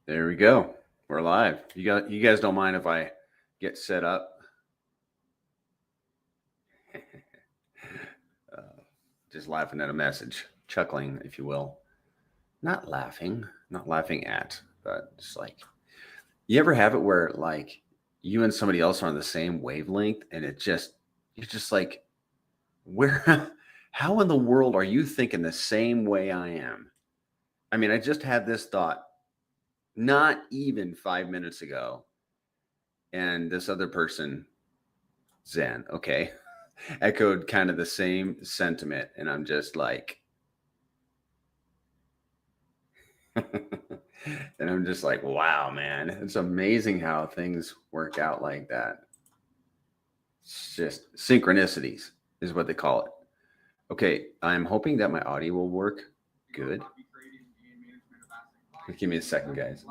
There we go. We're live. You guys don't mind if I get set up? Just laughing at a message, chuckling, if you will. Not laughing at, but just like, you ever have it where like you and somebody else are on the same wavelength and you're just like, where, how in the world are you thinking the same way I am? I mean, I just had this thought not even 5 minutes ago. And this other person, Zen, okay, echoed kind of the same sentiment. And I'm just like, and I'm just like, wow, man, it's amazing how things work out like that. It's just synchronicities is what they call it. Okay, I'm hoping that my audio will work good. Give me a second, guys.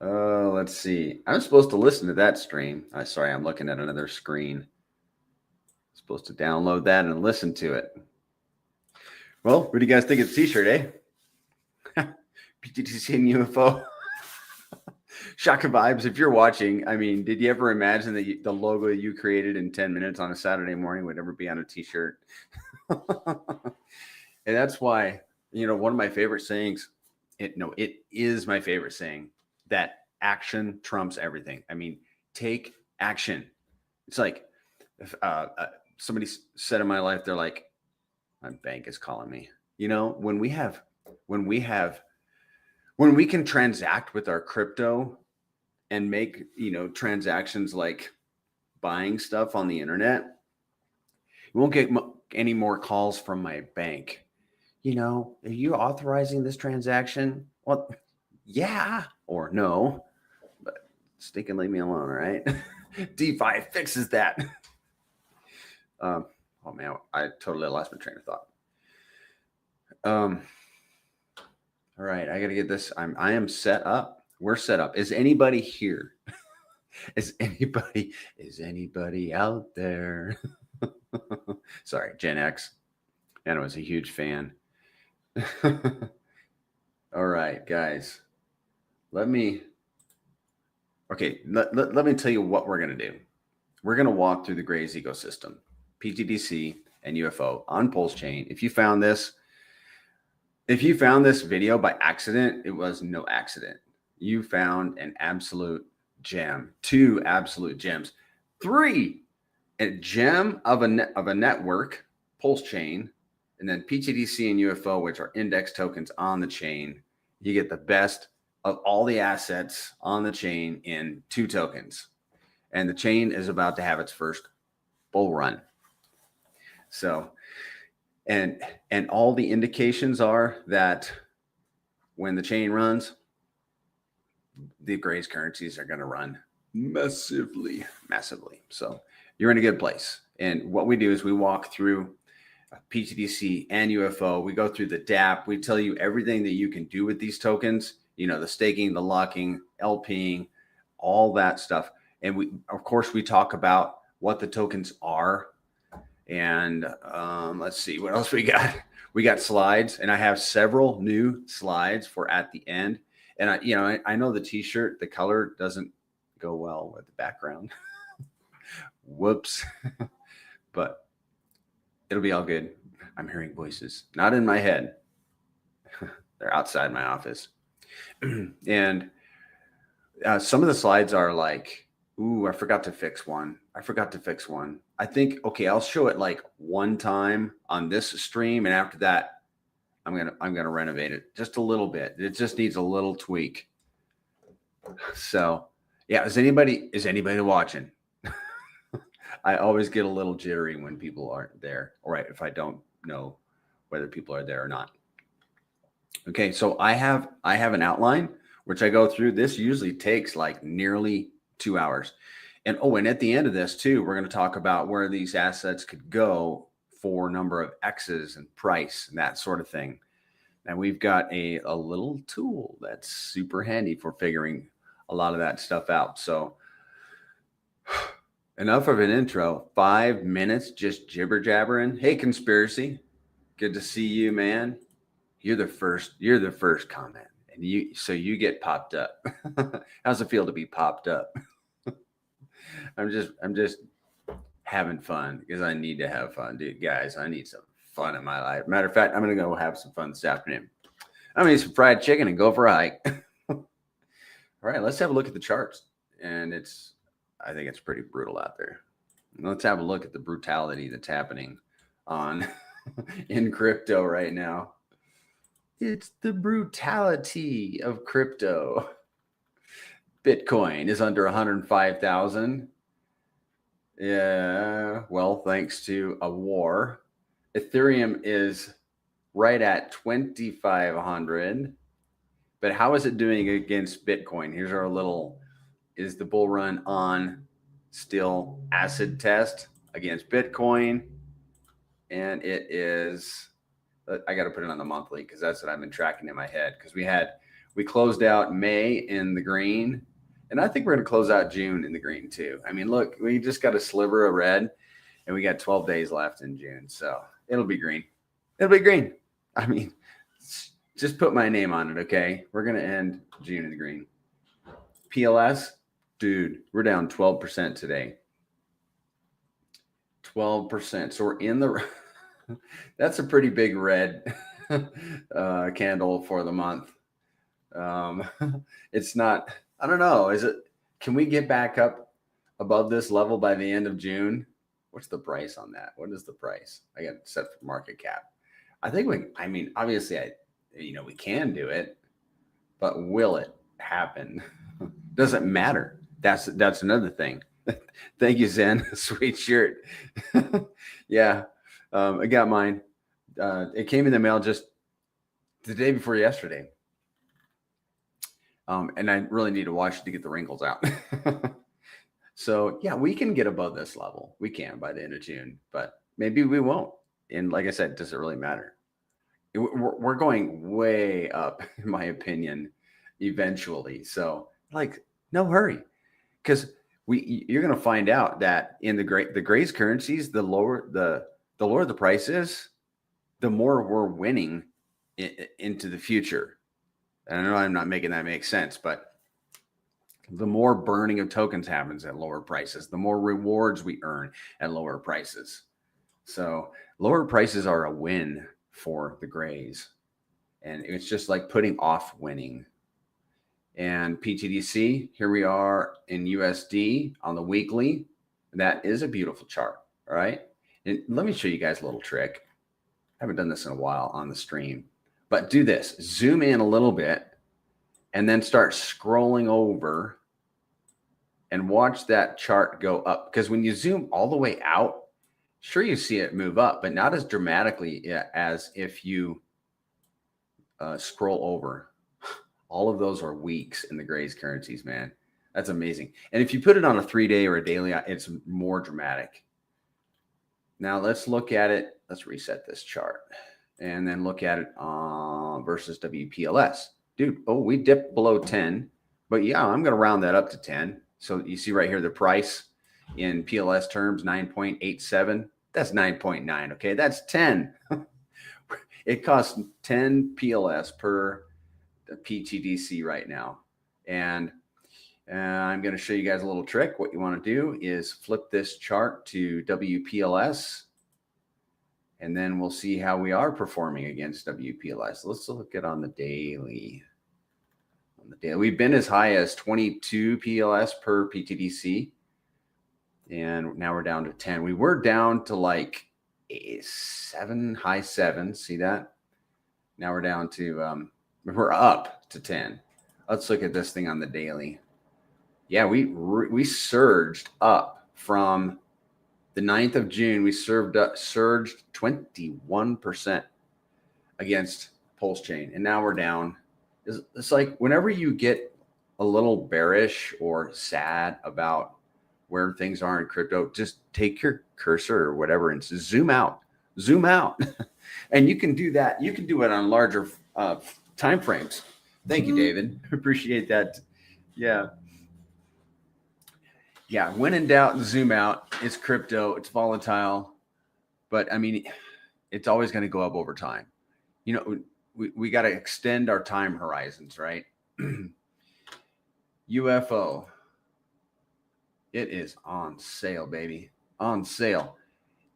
Let's see. I'm supposed to listen to that stream. Sorry, I'm looking at another screen. I'm supposed to download that and listen to it. Well, what do you guys think of the t-shirt, eh? pTGC UFO. Shaka vibes. If you're watching, I mean, did you ever imagine that the logo you created in 10 minutes on a Saturday morning would ever be on a t-shirt? And that's why, one of my favorite sayings, it is my favorite saying, that action trumps everything. I mean, take action. It's like if somebody said in my life, they're like, my bank is calling me. When we can transact with our crypto and make, transactions like buying stuff on the internet, you won't get any more calls from my bank. Are you authorizing this transaction? Well, yeah or no, but stick and leave me alone, right? DeFi fixes that. Oh man, I totally lost my train of thought. All right, I gotta get this. I am set up. We're set up. Is anybody here? Is anybody out there? Sorry, Gen X. And I was a huge fan. All right, guys. Let me tell you what we're going to do. We're going to walk through the Grays ecosystem, pTGC and UFO on Pulse Chain. If you found this video by accident, it was no accident. You found an absolute gem, 2 absolute gems, 3, a gem of a network, Pulse Chain, and then pTGC and UFO, which are index tokens on the chain. You get the best of all the assets on the chain in 2 tokens. And the chain is about to have its first bull run. So, and all the indications are that when the chain runs, the Grays currencies are going to run massively. So you're in a good place. And what we do is we walk through pTGC and UFO. We go through the DApp. We tell you everything that you can do with these tokens, the staking, the locking, LP'ing, all that stuff. And we talk about what the tokens are. And let's see what else we got. We got slides, and I have several new slides for at the end. And I know the t-shirt, the color doesn't go well with the background. Whoops. But it'll be all good. I'm hearing voices, not in my head. They're outside my office. And some of the slides are like, ooh, I forgot to fix one. I think, okay, I'll show it like one time on this stream. And after that, I'm going to renovate it just a little bit. It just needs a little tweak. So yeah, is anybody watching? I always get a little jittery when people aren't there. All right, if I don't know whether people are there or not. Okay, so I have an outline which I go through. This usually takes like nearly 2 hours. And at the end of this too, we're going to talk about where these assets could go for number of X's and price and that sort of thing. And we've got a little tool that's super handy for figuring a lot of that stuff out. So enough of an intro. 5 minutes just jibber jabbering. Hey, Conspiracy. Good to see you, man. You're the first comment, and you get popped up. How's it feel to be popped up? I'm just having fun because I need to have fun, dude. Guys, I need some fun in my life. Matter of fact, I'm gonna go have some fun this afternoon. I'm gonna eat some fried chicken and go for a hike. All right, let's have a look at the charts, and I think it's pretty brutal out there. Let's have a look at the brutality that's happening on in crypto right now. It's the brutality of crypto. Bitcoin is under 105,000. Yeah, well, thanks to a war. Ethereum is right at 2,500. But how is it doing against Bitcoin? Here's our little, is the bull run on still acid test against Bitcoin? And it is, I got to put it on the monthly because that's what I've been tracking in my head, because we closed out May in the green, and I think we're going to close out June in the green too. I mean, look, we just got a sliver of red, and we got 12 days left in June, so it'll be green. It'll be green. I mean, just put my name on it, okay? We're going to end June in the green. PLS, dude, we're down 12% today. 12%. So we're in the, that's a pretty big red candle for the month. It's not, I don't know. Can we get back up above this level by the end of June? What's the price on that? What is the price? I got it set for market cap. I think obviously we can do it, but will it happen? Doesn't matter. That's another thing. Thank you, Zen. Sweet shirt. Yeah. I got mine. It came in the mail just the day before yesterday. And I really need to wash it to get the wrinkles out. So yeah, we can get above this level. We can by the end of June, but maybe we won't. And like I said, does it really matter? We're going way up, in my opinion, eventually. So like, no hurry, because you're going to find out that in the Gray's currencies, the lower the price is, the more we're winning into the future. And I know I'm not making that make sense, but the more burning of tokens happens at lower prices, the more rewards we earn at lower prices. So lower prices are a win for the Grays, and it's just like putting off winning. And pTGC, here we are in USD on the weekly. That is a beautiful chart. All right. And let me show you guys a little trick. I haven't done this in a while on the stream, but do this. Zoom in a little bit and then start scrolling over and watch that chart go up. Because when you zoom all the way out, sure, you see it move up, but not as dramatically as if you scroll over. All of those are weeks in the Gray's currencies, man. That's amazing. And if you put it on a 3-day or a daily, it's more dramatic. Now let's look at it. Let's reset this chart and then look at it versus WPLS. Dude, we dipped below 10, but yeah, I'm going to round that up to 10. So you see right here, the price in PLS terms, 9.87. That's 9.9. Okay, that's 10. It costs 10 PLS per pTGC right now. And I'm going to show you guys a little trick. What you want to do is flip this chart to WPLS, and then we'll see how we are performing against WPLS. Let's look at on the daily. On the daily, we've been as high as 22 PLS per pTGC, and now we're down to 10. We were down to like a 7, high 7. See that? Now we're down to we're up to 10. Let's look at this thing on the daily. Yeah, we surged up from the 9th of June. We surged 21% against Pulse Chain, and now we're down. It's like whenever you get a little bearish or sad about where things are in crypto, just take your cursor or whatever and zoom out, and you can do that. You can do it on larger time frames. Thank you, David. Appreciate that. Yeah. When in doubt, zoom out. It's crypto. It's volatile, but I mean, it's always going to go up over time. You know, we got to extend our time horizons, right? UFO, it is on sale, baby, on sale.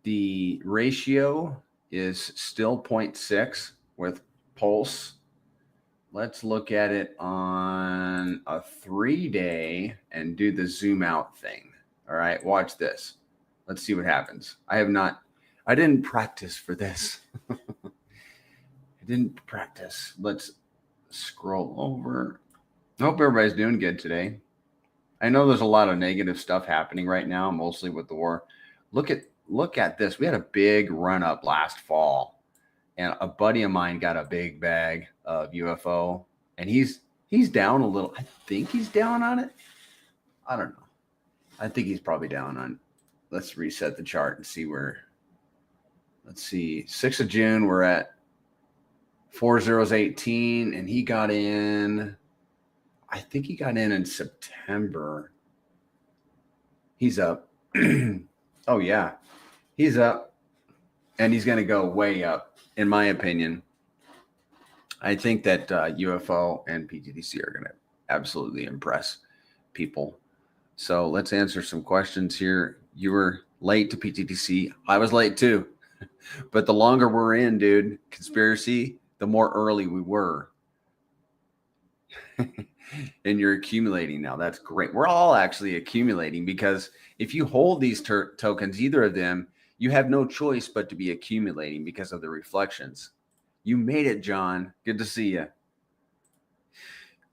The ratio is still 0.6 with Pulse. Let's look at it on a 3-day and do the zoom out thing. All right, watch this. Let's see what happens. I didn't practice for this. I didn't practice. Let's scroll over. I hope everybody's doing good today. I know there's a lot of negative stuff happening right now, mostly with the war. Look at this. We had a big run up last fall, and a buddy of mine got a big bag of UFO, and he's down a little. I think he's down on it. I don't know. I think he's probably down on. Let's reset the chart and see where. Let's see. 6th of June, we're at 4018, and he got in. I think he got in September. He's up. Oh yeah, he's up, and he's going to go way up, in my opinion. I think that UFO and pTGC are going to absolutely impress people. So let's answer some questions here. You were late to pTGC. I was late too. But the longer we're in, dude, conspiracy, the more early we were. And you're accumulating now. That's great. We're all actually accumulating, because if you hold these tokens, either of them, you have no choice but to be accumulating because of the reflections. You made it, John. Good to see you.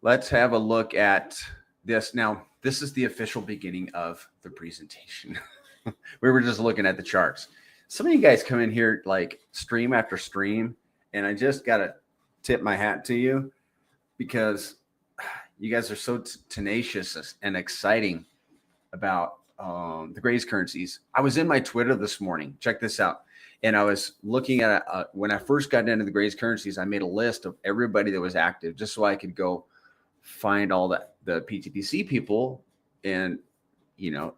Let's have a look at this. Now, this is the official beginning of the presentation. We were just looking at the charts. Some of you guys come in here like stream after stream, and I just got to tip my hat to you, because you guys are so tenacious and exciting about the Grays currencies. I was in my Twitter this morning. Check this out. And I was looking at when I first got into the Grays currencies, I made a list of everybody that was active, just so I could go find all the pTGC people in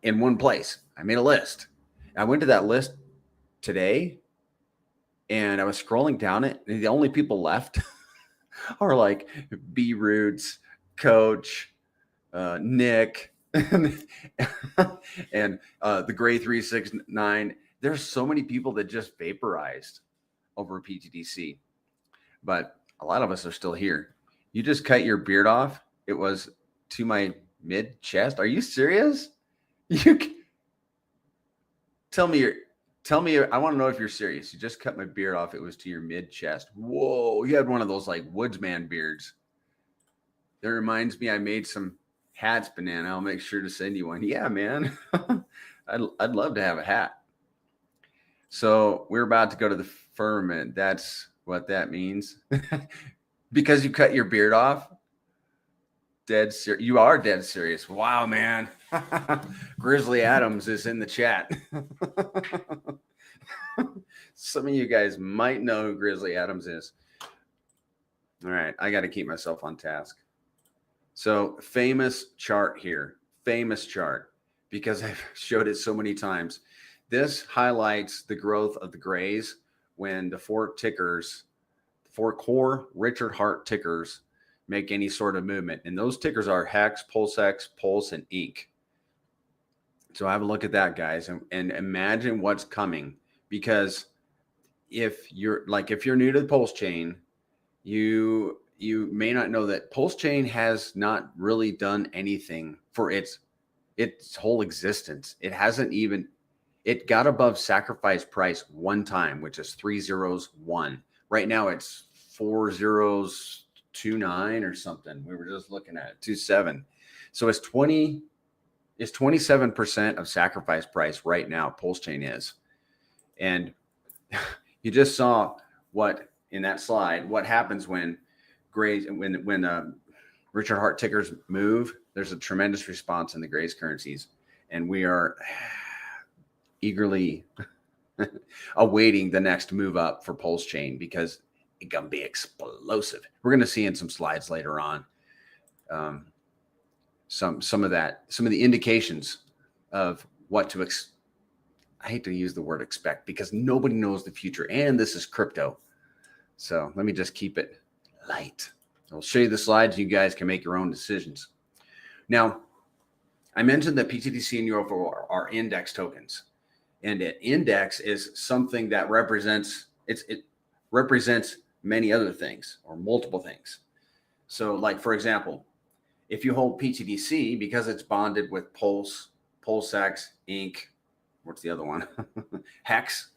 one place. I made a list. I went to that list today, and I was scrolling down it, and the only people left are like B Roots, Coach, Nick, and the Gray 369. There's so many people that just vaporized over pTGC, but a lot of us are still here. You just cut your beard off. It was to my mid chest. Are you serious? You tell me. I want to know if you're serious. You just cut my beard off. It was to your mid chest. Whoa! You had one of those like woodsman beards. That reminds me, I made some hats, Banana. I'll make sure to send you one. Yeah, man. I'd love to have a hat. So we're about to go to the firmament. That's what that means. Because you cut your beard off. You are dead serious. Wow, man. Grizzly Adams is in the chat. Some of you guys might know who Grizzly Adams is. All right, I got to keep myself on task. So famous chart here, famous chart, because I've showed it so many times. This highlights the growth of the Grays when the four core Richard Hart tickers make any sort of movement. And those tickers are Hex, PulseX, Pulse, and Inc. So have a look at that, guys, and imagine what's coming. Because if you're new to the Pulse chain, you may not know that Pulse chain has not really done anything for its whole existence. It got above sacrifice price one time, which is 301. Right now it's 4029 or something. We were just looking at it, 27. So it's 27% of sacrifice price right now. Pulse chain is, and you just saw what in that slide. What happens when Grays, when Richard Hart tickers move? There's a tremendous response in the Grays currencies, and we are eagerly awaiting the next move up for Pulse chain, because it's gonna be explosive. We're gonna see in some slides later on some of the indications of what to I hate to use the word expect, because nobody knows the future, and this is crypto. So let me just keep it light. I'll show you the slides. You guys can make your own decisions. Now, I mentioned that pTGC and UFO are index tokens. And an index is something that represents, it represents many other things or multiple things. So like, for example, if you hold pTGC, because it's bonded with Pulse, PulseX, Inc., what's the other one? Hex.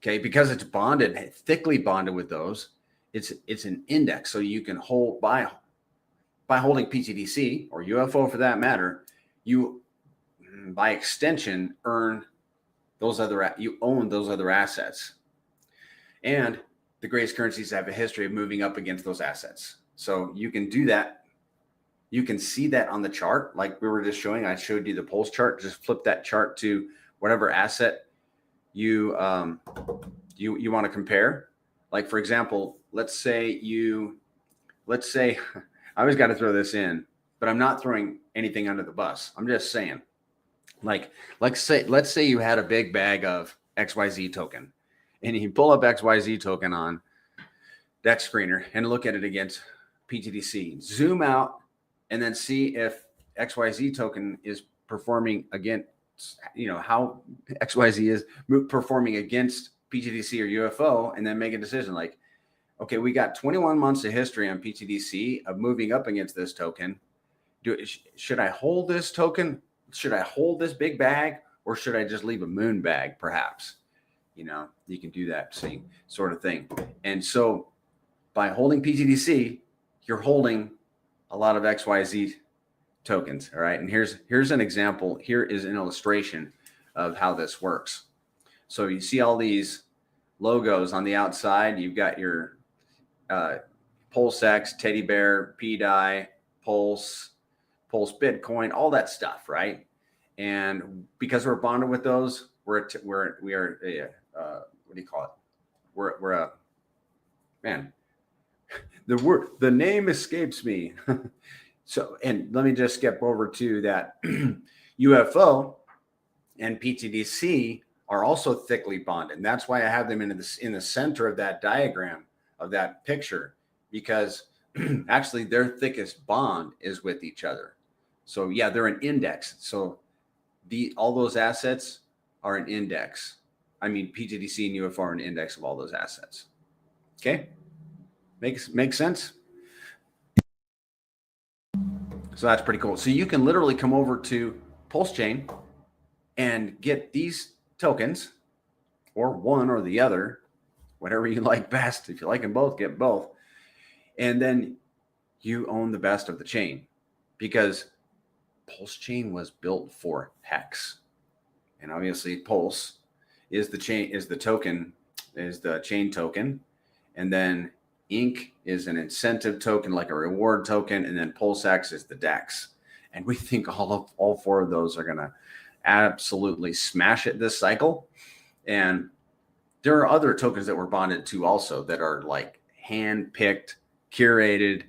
Okay, because it's bonded, thickly bonded with those, it's an index. So you can hold by holding pTGC or UFO for that matter, you by extension own those other assets. And the greatest currencies have a history of moving up against those assets. So you can do that. You can see that on the chart, like we were just showing. I showed you the Pulse chart. Just flip that chart to whatever asset you want to compare. Like, for example, let's say I always got to throw this in, but I'm not throwing anything under the bus. I'm just saying, like, let's say you had a big bag of XYZ token, and you pull up XYZ token on Dex Screener and look at it against pTGC. Zoom out and then see if XYZ token is performing against, how XYZ is performing against pTGC or UFO, and then make a decision like, okay, we got 21 months of history on pTGC of moving up against this token. Should I hold this token? Should I hold this big bag, or should I just leave a moon bag, perhaps? You can do that same sort of thing. And so by holding pTGC, you're holding a lot of XYZ tokens. All right. And here's an example. Here is an illustration of how this works. So you see all these logos on the outside. You've got your PulseX, Teddy Bear, PDI, Pulse Bitcoin, all that stuff, right? And because we're bonded with those, we are what do you call it? We're a man. The name escapes me. So, and let me just skip over to that. UFO and pTGC are also thickly bonded. And that's why I have them in the center of that diagram, of that picture, because actually their thickest bond is with each other. So yeah, they're an index. So all those assets are an index. I mean, pTGC and UFO are an index of all those assets. Okay. Makes sense? So that's pretty cool. So you can literally come over to Pulse Chain and get these tokens, or one or the other, whatever you like best. If you like them both, get both. And then you own the best of the chain, because Pulse Chain was built for Hex. And obviously Pulse is the chain token. And then Inc. is an incentive token, like a reward token, and then PulseX is the DEX. And we think all four of those are going to absolutely smash it this cycle. And there are other tokens that were bonded to also that are like hand-picked, curated,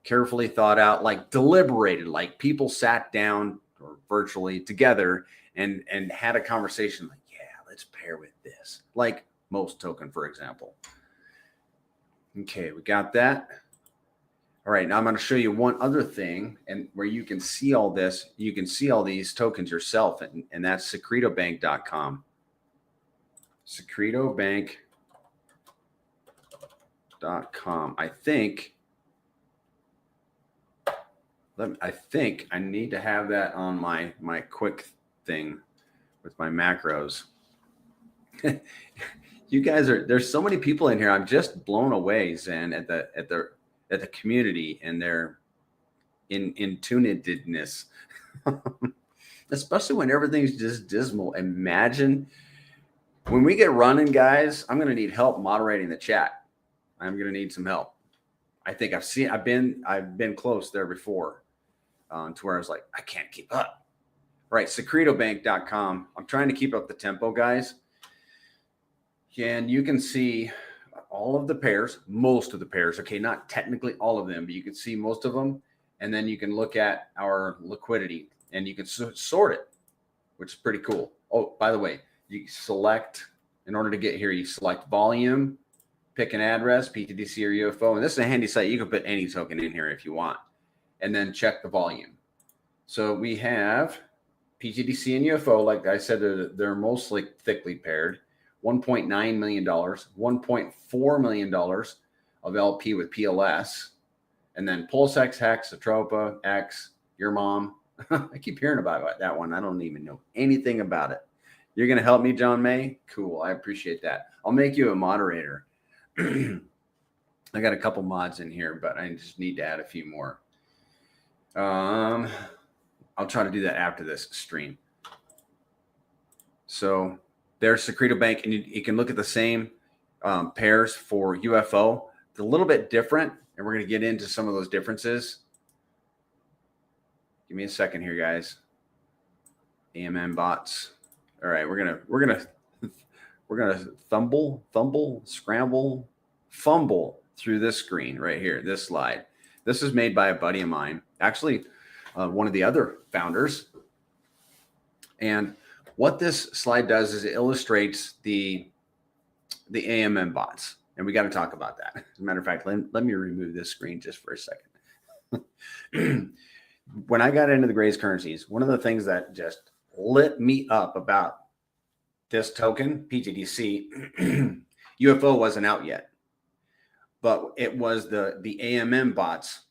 carefully thought out, like deliberated, like people sat down or virtually together and had a conversation like, yeah, let's pair with this, like Most Token, for example. Okay, we got that. All right, now I'm going to show you one other thing, and where you can see all this, you can see all these tokens yourself, and that's secretobank.com. Secretobank.com. I think I need to have that on my quick thing with my macros. You guys there's so many people in here. I'm just blown away, Zen, at the community and their tunedness. Especially when everything's just dismal. Imagine when we get running, guys. I'm going to need help moderating the chat. I'm going to need some help. I think I've been close there before, to where I was like, I can't keep up. Right, secretobank.com. I'm trying to keep up the tempo, guys. And you can see all of the pairs, most of the pairs. Okay, not technically all of them, but you can see most of them. And then you can look at our liquidity, and you can sort it, which is pretty cool. Oh, by the way, you select, in order to get here, you select volume, pick an address, pTGC or UFO. And this is a handy site. You can put any token in here if you want. And then check the volume. So we have pTGC and UFO. Like I said, they're mostly thickly paired. $1.9 million, $1.4 million of LP with PLS. And then Pulse X, Hex, Atropa, X, your mom. I keep hearing about that one. I don't even know anything about it. You're going to help me, John May? Cool. I appreciate that. I'll make you a moderator. I got a couple mods in here, but I just need to add a few more. I'll try to do that after this stream. So there's Secreto Bank, and you can look at the same pairs for UFO. It's a little bit different, and we're going to get into some of those differences. Give me a second here, guys. AMM bots. All right, we're gonna fumble through this screen right here, this slide. This is made by a buddy of mine, actually one of the other founders. And what this slide does is it illustrates the AMM bots, and we got to talk about that. As a matter of fact, let me remove this screen just for a second. When I got into the Grays currencies, one of the things that just lit me up about this token, pTGC, UFO wasn't out yet, but it was the AMM bots,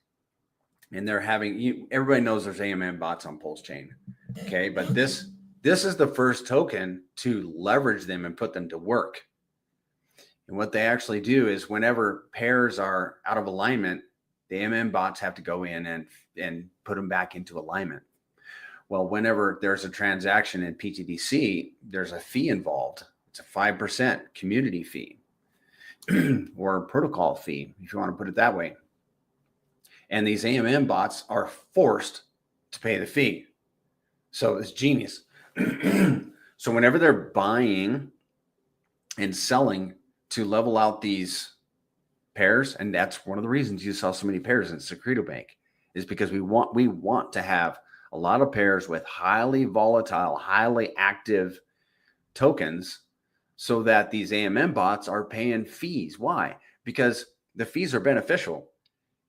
and they're having, everybody knows there's AMM bots on Pulse Chain, okay? But this is the first token to leverage them and put them to work. And what they actually do is whenever pairs are out of alignment, the AMM bots have to go in and put them back into alignment. Well, whenever there's a transaction in pTGC, there's a fee involved. It's a 5% community fee or a protocol fee, if you want to put it that way. And these AMM bots are forced to pay the fee. So it's genius. So whenever they're buying and selling to level out these pairs, and that's one of the reasons you saw so many pairs in Secreto Bank, is because we want to have a lot of pairs with highly volatile, highly active tokens so that these AMM bots are paying fees. Why? Because the fees are beneficial.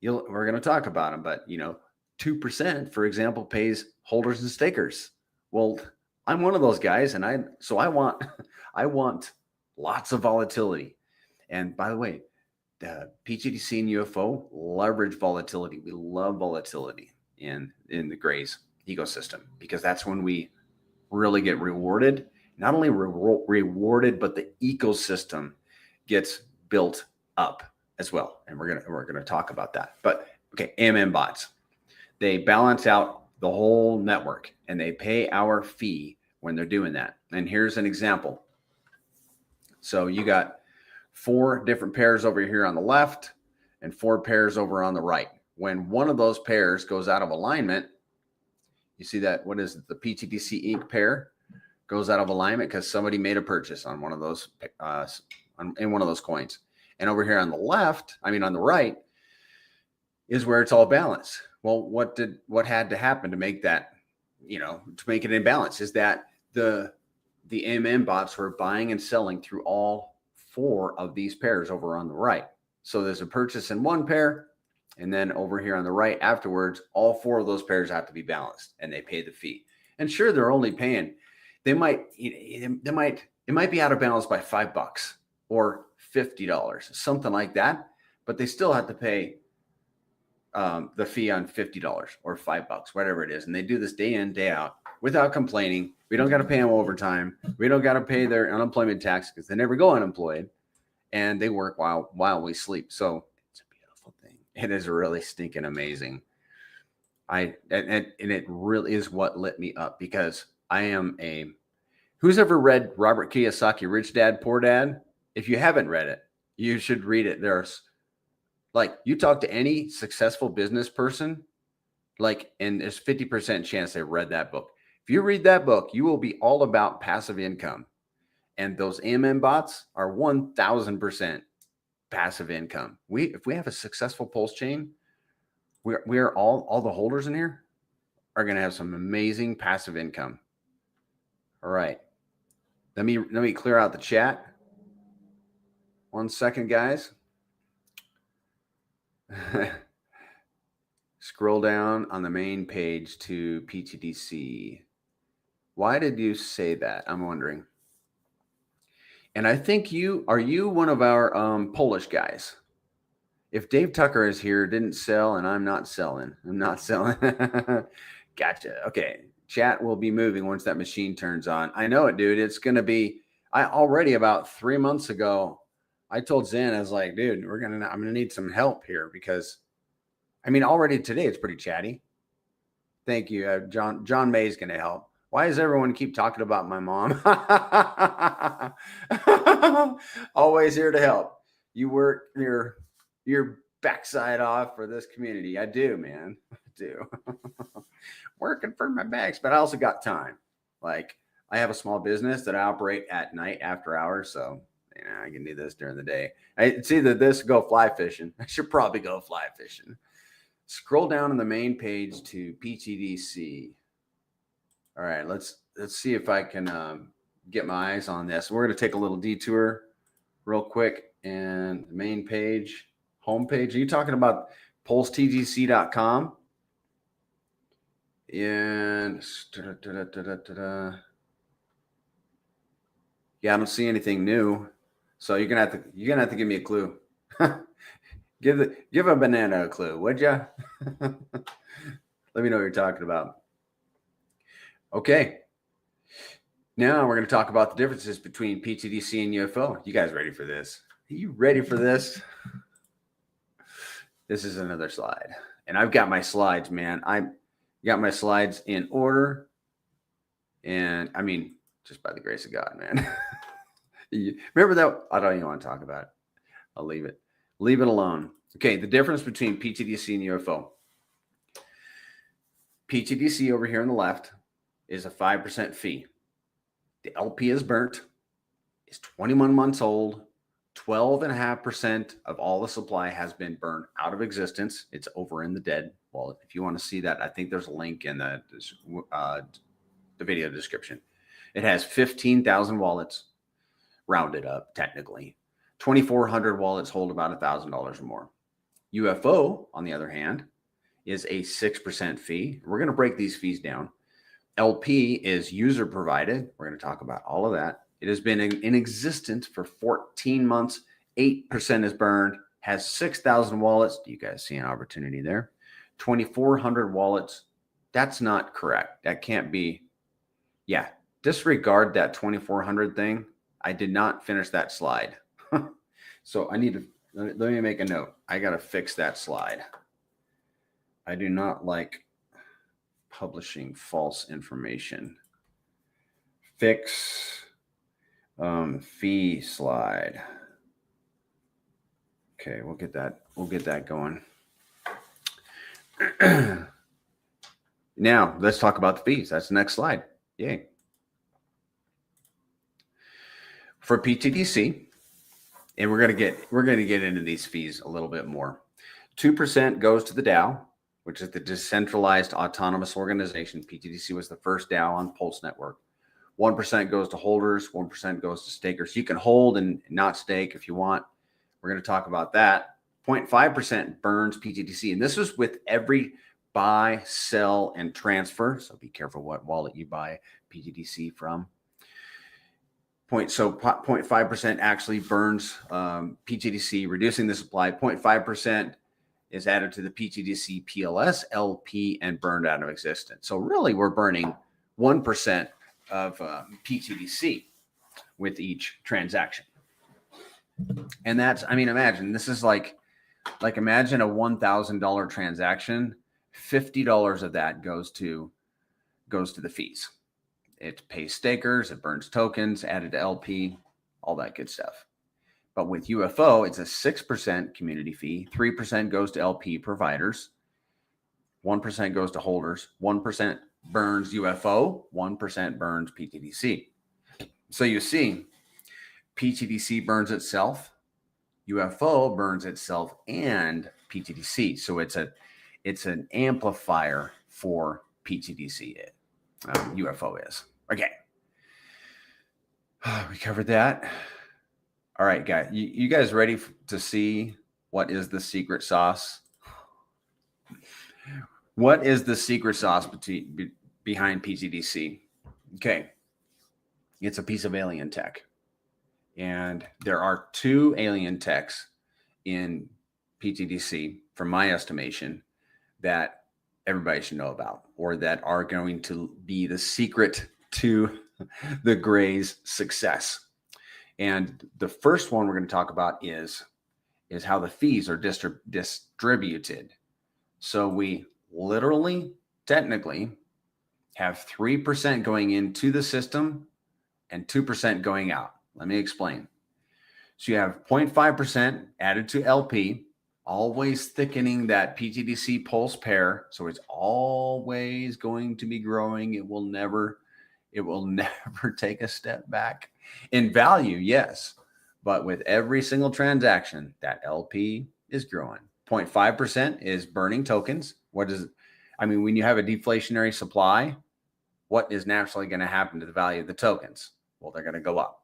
We're going to talk about them, but 2%, for example, pays holders and stakers. Well, I'm one of those guys, and I want lots of volatility. And by the way, the pTGC and UFO leverage volatility. We love volatility in the Grays ecosystem because that's when we really get rewarded. Not only rewarded, but the ecosystem gets built up as well. And we're gonna talk about that. But okay, AMM bots, they balance out the whole network and they pay our fee when they're doing that. And here's an example. So you got 4 different pairs over here on the left and 4 pairs over on the right. When one of those pairs goes out of alignment, you see that, what is it, the pTGC Inc. pair goes out of alignment because somebody made a purchase on one of those in one of those coins. And over here on the left, on the right, is where it's all balanced. Well, what had to happen to make that, to make it in balance is that the AMM bots were buying and selling through all 4 of these pairs over on the right. So there's a purchase in one pair, and then over here on the right afterwards, all 4 of those pairs have to be balanced, and they pay the fee. And sure, they're only paying. It might be out of balance by $5 or $50, something like that. But they still have to pay the fee on $50 or $5, whatever it is. And they do this day in, day out without complaining. We don't got to pay them overtime. We don't got to pay their unemployment tax because they never go unemployed, and they work while we sleep. So it's a beautiful thing. It is really stinking amazing. And it really is what lit me up because I am who's ever read Robert Kiyosaki, Rich Dad, Poor Dad? If you haven't read it, you should read it. There's you talk to any successful business person, and there's 50% chance they read that book. If you read that book, you will be all about passive income. And those AMM bots are 1000% passive income. If we have a successful Pulse chain, we are all the holders in here are going to have some amazing passive income. All right. Let me clear out the chat 1 second, guys. Scroll down on the main page to pTGC. Why did you say that? I'm wondering. And I think are you one of our Polish guys? If Dave Tucker is here, didn't sell, and I'm not selling. Gotcha. Okay. Chat will be moving once that machine turns on. I know it, dude. It's going to be, I already about 3 months ago, I told Zen, I was like, dude, I'm going to need some help here because, I mean, already today it's pretty chatty. Thank you. John May's going to help. Why does everyone keep talking about my mom? Always here to help. You work your backside off for this community. I do, man. I do. Working for my backs, but I also got time. Like I have a small business that I operate at night after hours. So, I can do this during the day. It's either this or go fly fishing. I should probably go fly fishing. Scroll down on the main page to pTGC. All right, let's see if I can get my eyes on this. We're going to take a little detour real quick. And the main page, homepage. Are you talking about pulsetgc.com? And yeah, I don't see anything new. So you're gonna have to give me a clue. Give a banana a clue, would you? Let me know what you're talking about. Okay. Now we're going to talk about the differences between pTGC and UFO. You guys ready for this? Are you ready for this? This is another slide. And I've got my slides, man. I got my slides in order. And I mean, just by the grace of God, man. Remember that? I don't even want to talk about it. I'll leave it. Leave it alone. Okay, the difference between pTGC and UFO. pTGC over here on the left is a 5% fee. The LP is burnt, is 21 months old, 12.5% of all the supply has been burned out of existence. It's over in the dead wallet. If you want to see that, I think there's a link in the video description. It has 15,000 wallets, rounded up technically. 2,400 wallets hold about $1,000 or more. UFO, on the other hand, is a 6% fee. We're going to break these fees down. LP is user provided. We're going to talk about all of that. It has been in existence for 14 months. 8% is burned, has 6,000 wallets. Do you guys see an opportunity there? 2,400 wallets. That's not correct. That can't be. Yeah, disregard that 2,400 thing. I did not finish that slide. So I need to, let me make a note. I got to fix that slide. I do not like publishing false information. Fix fee slide. Okay, we'll get that going. Now let's talk about the fees. That's the next slide. Yay. For pTGC, and we're gonna get into these fees a little bit more. 2% goes to the DAO, which is the Decentralized Autonomous Organization. pTGC was the first DAO on Pulse Network. 1% goes to holders, 1% goes to stakers. You can hold and not stake if you want. We're going to talk about that. 0.5% burns pTGC. And this is with every buy, sell, and transfer. So be careful what wallet you buy pTGC from. 0.5% actually burns pTGC, reducing the supply. 0.5% is added to the pTGC PLS, LP, and burned out of existence. So really, we're burning 1% of pTGC with each transaction. And that's, I mean, imagine this is like imagine a $1,000 transaction. $50 of that goes to the fees. It pays stakers, it burns tokens, added to LP, all that good stuff. But with UFO, it's a 6% community fee. 3% goes to LP providers. 1% goes to holders. 1% burns UFO. 1% burns pTGC. So you see, pTGC burns itself. UFO burns itself and pTGC. So it's an amplifier for pTGC. UFO is. Okay. We covered that. All right, guys, you guys ready to see what is the secret sauce? What is the secret sauce behind pTGC? Okay, it's a piece of alien tech. And there are 2 alien techs in pTGC, from my estimation, that everybody should know about, or that are going to be the secret to the Gray's success. And the first one we're going to talk about is how the fees are distributed. So we literally, technically, have 3% going into the system and 2% going out. Let me explain. So you have 0.5% added to LP, always thickening that pTGC pulse pair. So it's always going to be growing. It will never take a step back in value. Yes. But with every single transaction, that LP is growing. 0.5% is burning tokens. When you have a deflationary supply, what is naturally going to happen to the value of the tokens? Well, they're going to go up.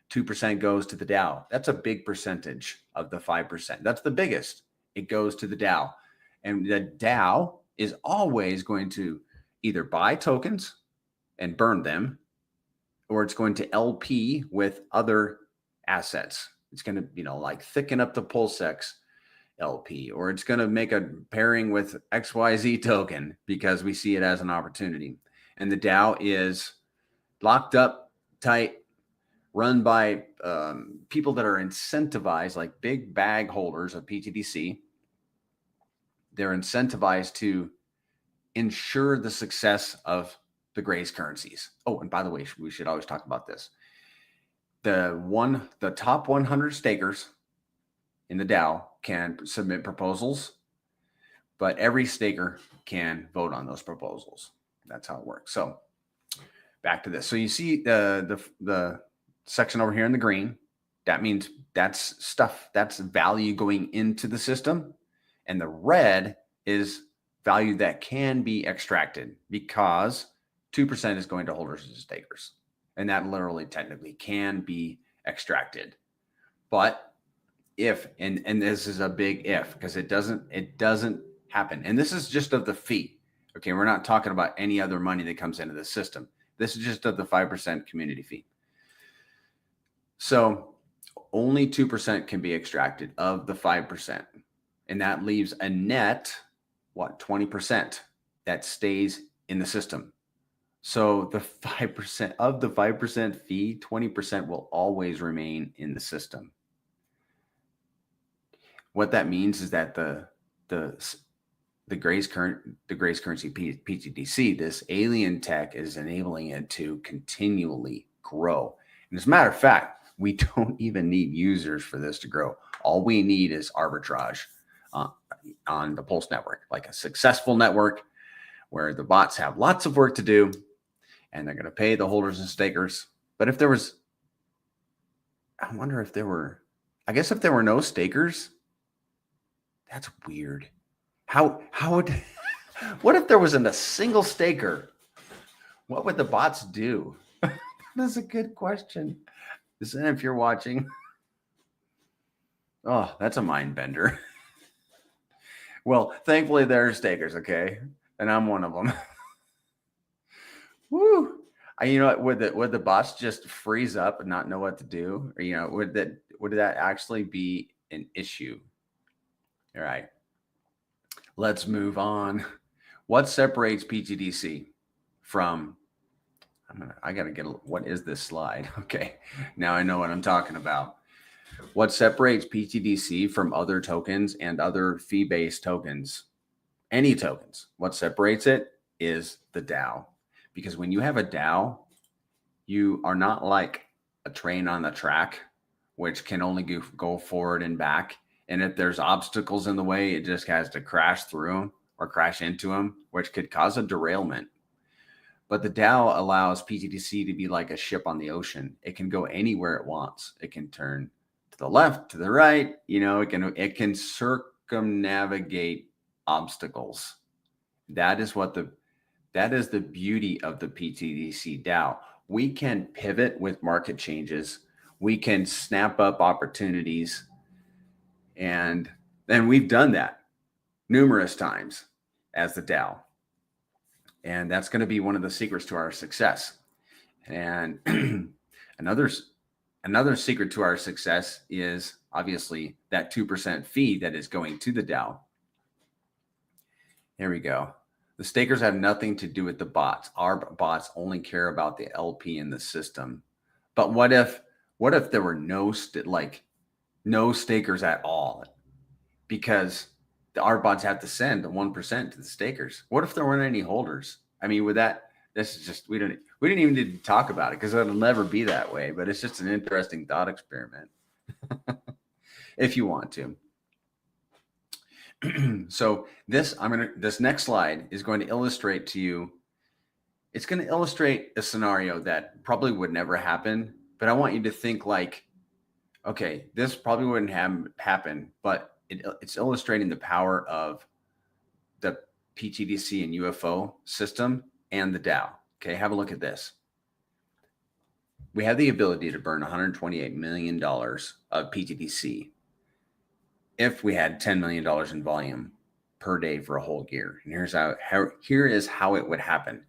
2% goes to the DAO. That's a big percentage of the 5%. That's the biggest. It goes to the DAO. And the DAO is always going to either buy tokens and burn them, or it's going to LP with other assets. It's going to, like thicken up the PulseX LP, or it's going to make a pairing with XYZ token because we see it as an opportunity. And the DAO is locked up tight, run by people that are incentivized, like big bag holders of pTGC. They're incentivized to ensure the success of the Gray's currencies. Oh, and by the way, we should always talk about this. The top 100 stakers in the DAO can submit proposals, but every staker can vote on those proposals. That's how it works. So back to this. So you see the section over here in the green. That means that's stuff, that's value going into the system. And the red is value that can be extracted, because 2% is going to holders and stakers. And that literally technically can be extracted. But if, and this is a big if, because it doesn't happen. And this is just of the fee. Okay, we're not talking about any other money that comes into the system. This is just of the 5% community fee. So only 2% can be extracted of the 5%. And that leaves a net, 20% that stays in the system. So the 5% of the 5% fee, 20% will always remain in the system. What that means is that the Gray's currency pTGC, this alien tech, is enabling it to continually grow. And as a matter of fact, we don't even need users for this to grow. All we need is arbitrage on the Pulse network, like a successful network where the bots have lots of work to do and they're going to pay the holders and stakers. But if there were no stakers, that's weird. What if there wasn't a single staker? What would the bots do? That's a good question. Listen, if you're watching, oh, that's a mind bender. Well, thankfully there are stakers, okay? And I'm one of them. Woo! Would the bots just freeze up and not know what to do? Or, would that actually be an issue? All right. Let's move on. What separates pTGC from, what is this slide? Okay, now I know what I'm talking about. What separates pTGC from other tokens and other fee-based tokens, any tokens, what separates it is the DAO. Because when you have a DAO, you are not like a train on the track, which can only go forward and back. And if there's obstacles in the way, it just has to crash through them or crash into them, which could cause a derailment. But the DAO allows pTGC to be like a ship on the ocean. It can go anywhere it wants. It can turn to the left, to the right. It can circumnavigate obstacles. That is the beauty of the pTGC DAO. We can pivot with market changes. we can snap up opportunities. And we've done that numerous times as the DAO. And that's going to be one of the secrets to our success. And another secret to our success is obviously that 2% fee that is going to the DAO. Here we go. The stakers have nothing to do with the bots. Our bots only care about the LP in the system. But what if there were no stakers at all? Because our bots have to send the 1% to the stakers. What if there weren't any holders? I mean, this is just, we didn't even need to talk about it because it'll never be that way. But it's just an interesting thought experiment if you want to. So this next slide is going to illustrate to you. It's going to illustrate a scenario that probably would never happen, but I want you to think like, okay, this probably wouldn't happen, but it's illustrating the power of the pTGC and UFO system and the DAO. Okay, have a look at this. We have the ability to burn $128 million of pTGC if we had $10 million in volume per day for a whole year. And here is how it would happen.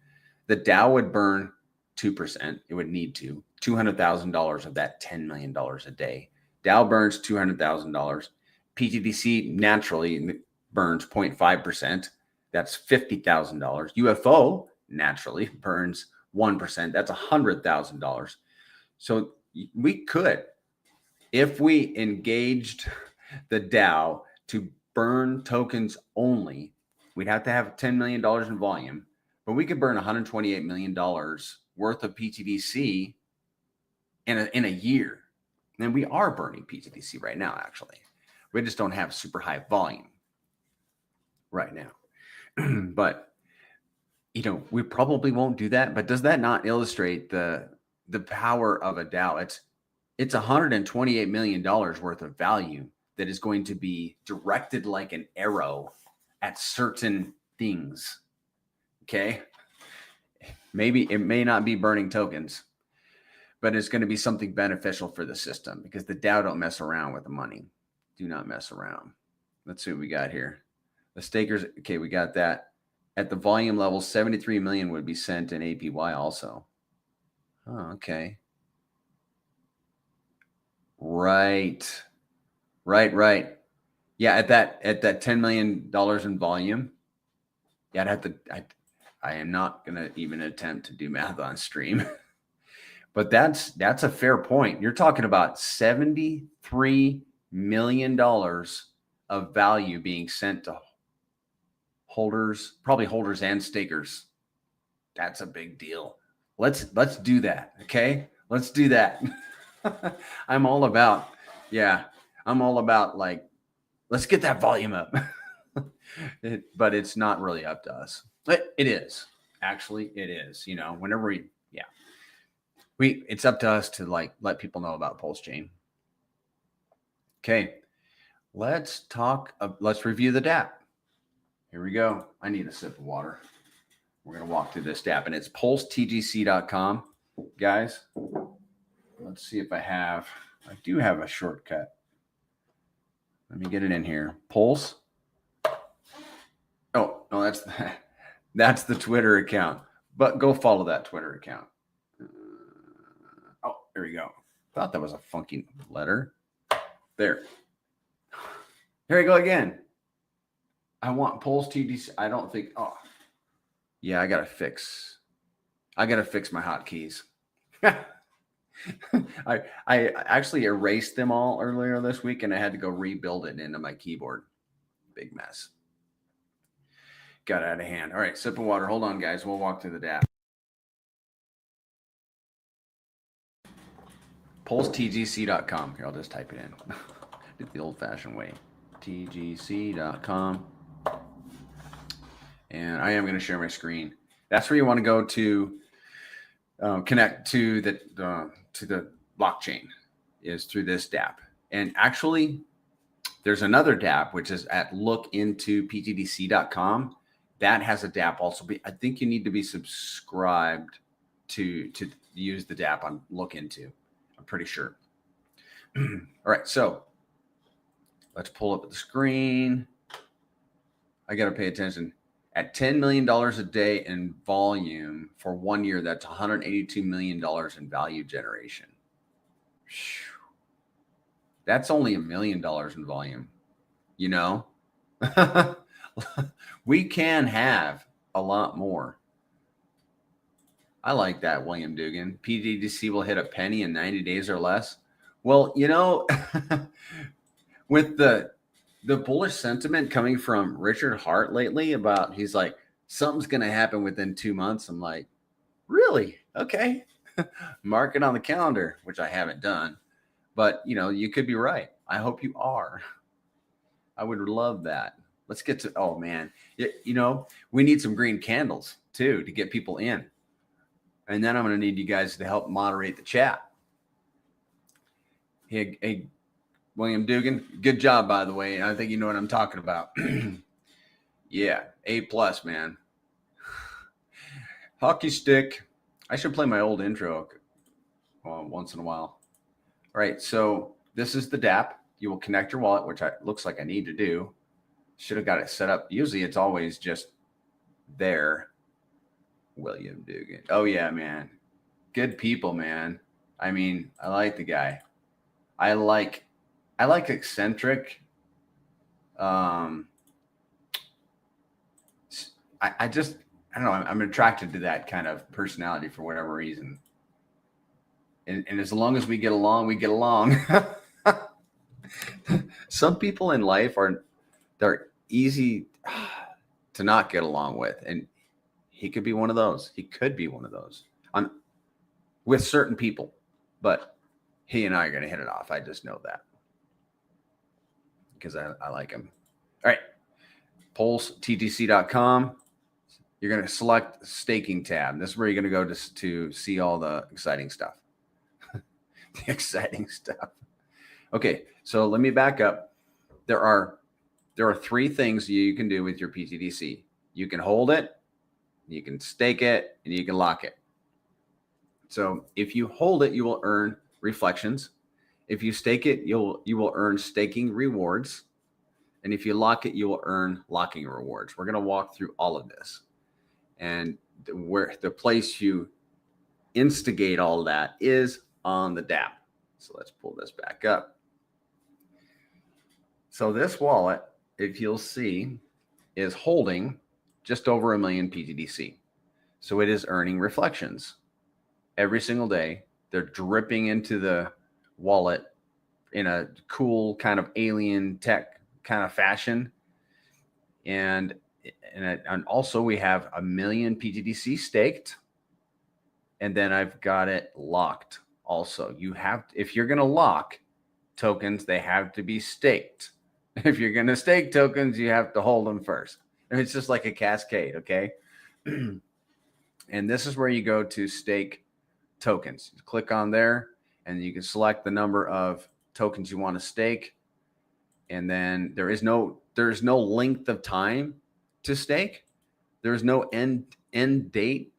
The DAO would burn 2%. It would need $200,000 of that $10 million a day. DAO burns $200,000. pTGC naturally burns 0.5%. That's $50,000. UFO naturally burns 1%. That's $100,000. So we could, if we engaged the DAO to burn tokens only, we'd have to have $10 million in volume, but we could burn $128 million worth of pTGC in a year. And we are burning pTGC right now, actually. We just don't have super high volume right now. But, we probably won't do that. But does that not illustrate the power of a DAO? It's $128 million worth of value that is going to be directed like an arrow at certain things. Okay. Maybe it may not be burning tokens, but it's going to be something beneficial for the system because the DAO don't mess around with the money. Do not mess around. Let's see what we got here. The stakers. Okay. We got that at the volume level. 73 million would be sent in APY also. Oh, okay. Right. Yeah. At that $10 million in volume. Yeah. I am not going to even attempt to do math on stream, but that's a fair point. You're talking about $73 million of value being sent to holders, probably holders and stakers. That's a big deal. Let's do that. Okay. Let's do that. I'm all about like, let's get that volume up. But it's not really up to us. But it is. Actually, it is. Whenever it's up to us to like let people know about Pulse Chain. Okay. Let's review the DApp. Here we go. I need a sip of water. We're going to walk through this DApp, and it's pulsetgc.com. Guys, let's see if I do have a shortcut. Let me get it in here. Pulse. Oh, no, that's the Twitter account. But go follow that Twitter account. Oh, there we go. Thought that was a funky letter. There. Here we go again. I want Pulse TDC. I don't think. Oh, yeah. I gotta fix my hotkeys. I actually erased them all earlier this week, and I had to go rebuild it into my keyboard. Big mess. Got out of hand. All right, sip of water. Hold on, guys. We'll walk through the DApp. PulseTGC.com. Here, I'll just type it in. Did the old-fashioned way. TGC.com. And I am going to share my screen. That's where you want to go to connect to the blockchain, is through this DApp. And actually, there's another DApp, which is at lookintoptgc.com. That has a DApp also. I think you need to be subscribed to use the DApp on Look Into. I'm pretty sure. All right, so let's pull up the screen. I got to pay attention. At $10 million a day in volume for 1 year, that's $182 million in value generation. That's only $1 million in volume. You know, we can have a lot more. I like that, William Dugan. pTGC will hit a penny in 90 days or less. Well, you know, with the bullish sentiment coming from Richard Hart lately about, he's like, something's going to happen within 2 months. I'm like, really? Okay. Mark it on the calendar, which I haven't done. But, you know, you could be right. I hope you are. I would love that. Let's get to, oh, man. You know, we need some green candles, too, to get people in. And then I'm going to need you guys to help moderate the chat. Hey, William Dugan, good job, by the way. I think you know what I'm talking about. Yeah, A+, man. Hockey stick. I should play my old intro once in a while. All right, so this is the DApp. You will connect your wallet, which looks like I need to do. Should have got it set up. Usually it's always just there. William Dugan. Oh, yeah, man. Good people, man. I mean, I like the guy. I like eccentric. I don't know. I'm attracted to that kind of personality for whatever reason. And as long as we get along, we get along. Some people in life they're easy to not get along with. And he could be one of those. He could be one of those. With certain people. But he and I are going to hit it off. I just know that. Because I like him. All right. PulseTGC.com. You're going to select staking tab. This is where you're going to go to see all the exciting stuff. The exciting stuff. Okay, so let me back up. There are 3 things you can do with your pTGC. You can hold it, you can stake it, and you can lock it. So if you hold it, you will earn reflections. If you stake it, you will earn staking rewards. And if you lock it, you will earn locking rewards. We're going to walk through all of this. And the place you instigate all of that is on the DApp. So let's pull this back up. So this wallet, if you'll see, is holding just over 1 million pTGC. So it is earning reflections every single day. They're dripping into the wallet in a cool kind of alien tech kind of fashion. And also we have 1 million pTGC staked. And then I've got it locked. Also, if you're going to lock tokens, they have to be staked. If you're going to stake tokens, you have to hold them first. And it's just like a cascade, okay? And this is where you go to stake tokens. You click on there, and you can select the number of tokens you want to stake. And then there's no length of time to stake. There's no end date,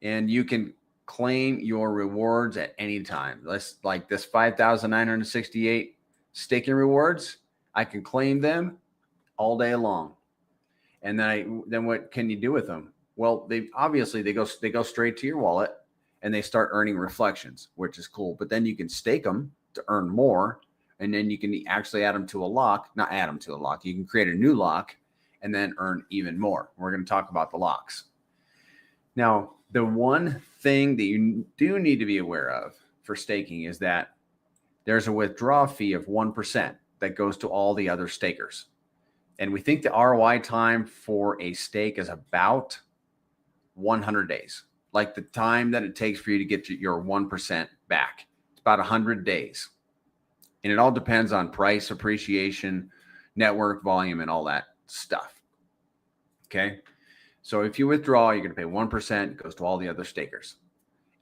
and you can claim your rewards at any time. Like this 5,968 staking rewards, I can claim them all day long. And then what can you do with them? Well, they go straight to your wallet, and they start earning reflections, which is cool. But then you can stake them to earn more, and then you can actually add them to a lock. Not add them to a lock. You can create a new lock and then earn even more. We're going to talk about the locks. Now, the one thing that you do need to be aware of for staking is that there's a withdrawal fee of 1% that goes to all the other stakers. And we think the ROI time for a stake is about 100 days. Like the time that it takes for you to get your 1% back. It's about 100 days. And it all depends on price, appreciation, network volume, and all that stuff. Okay? So if you withdraw, you're going to pay 1%. It goes to all the other stakers,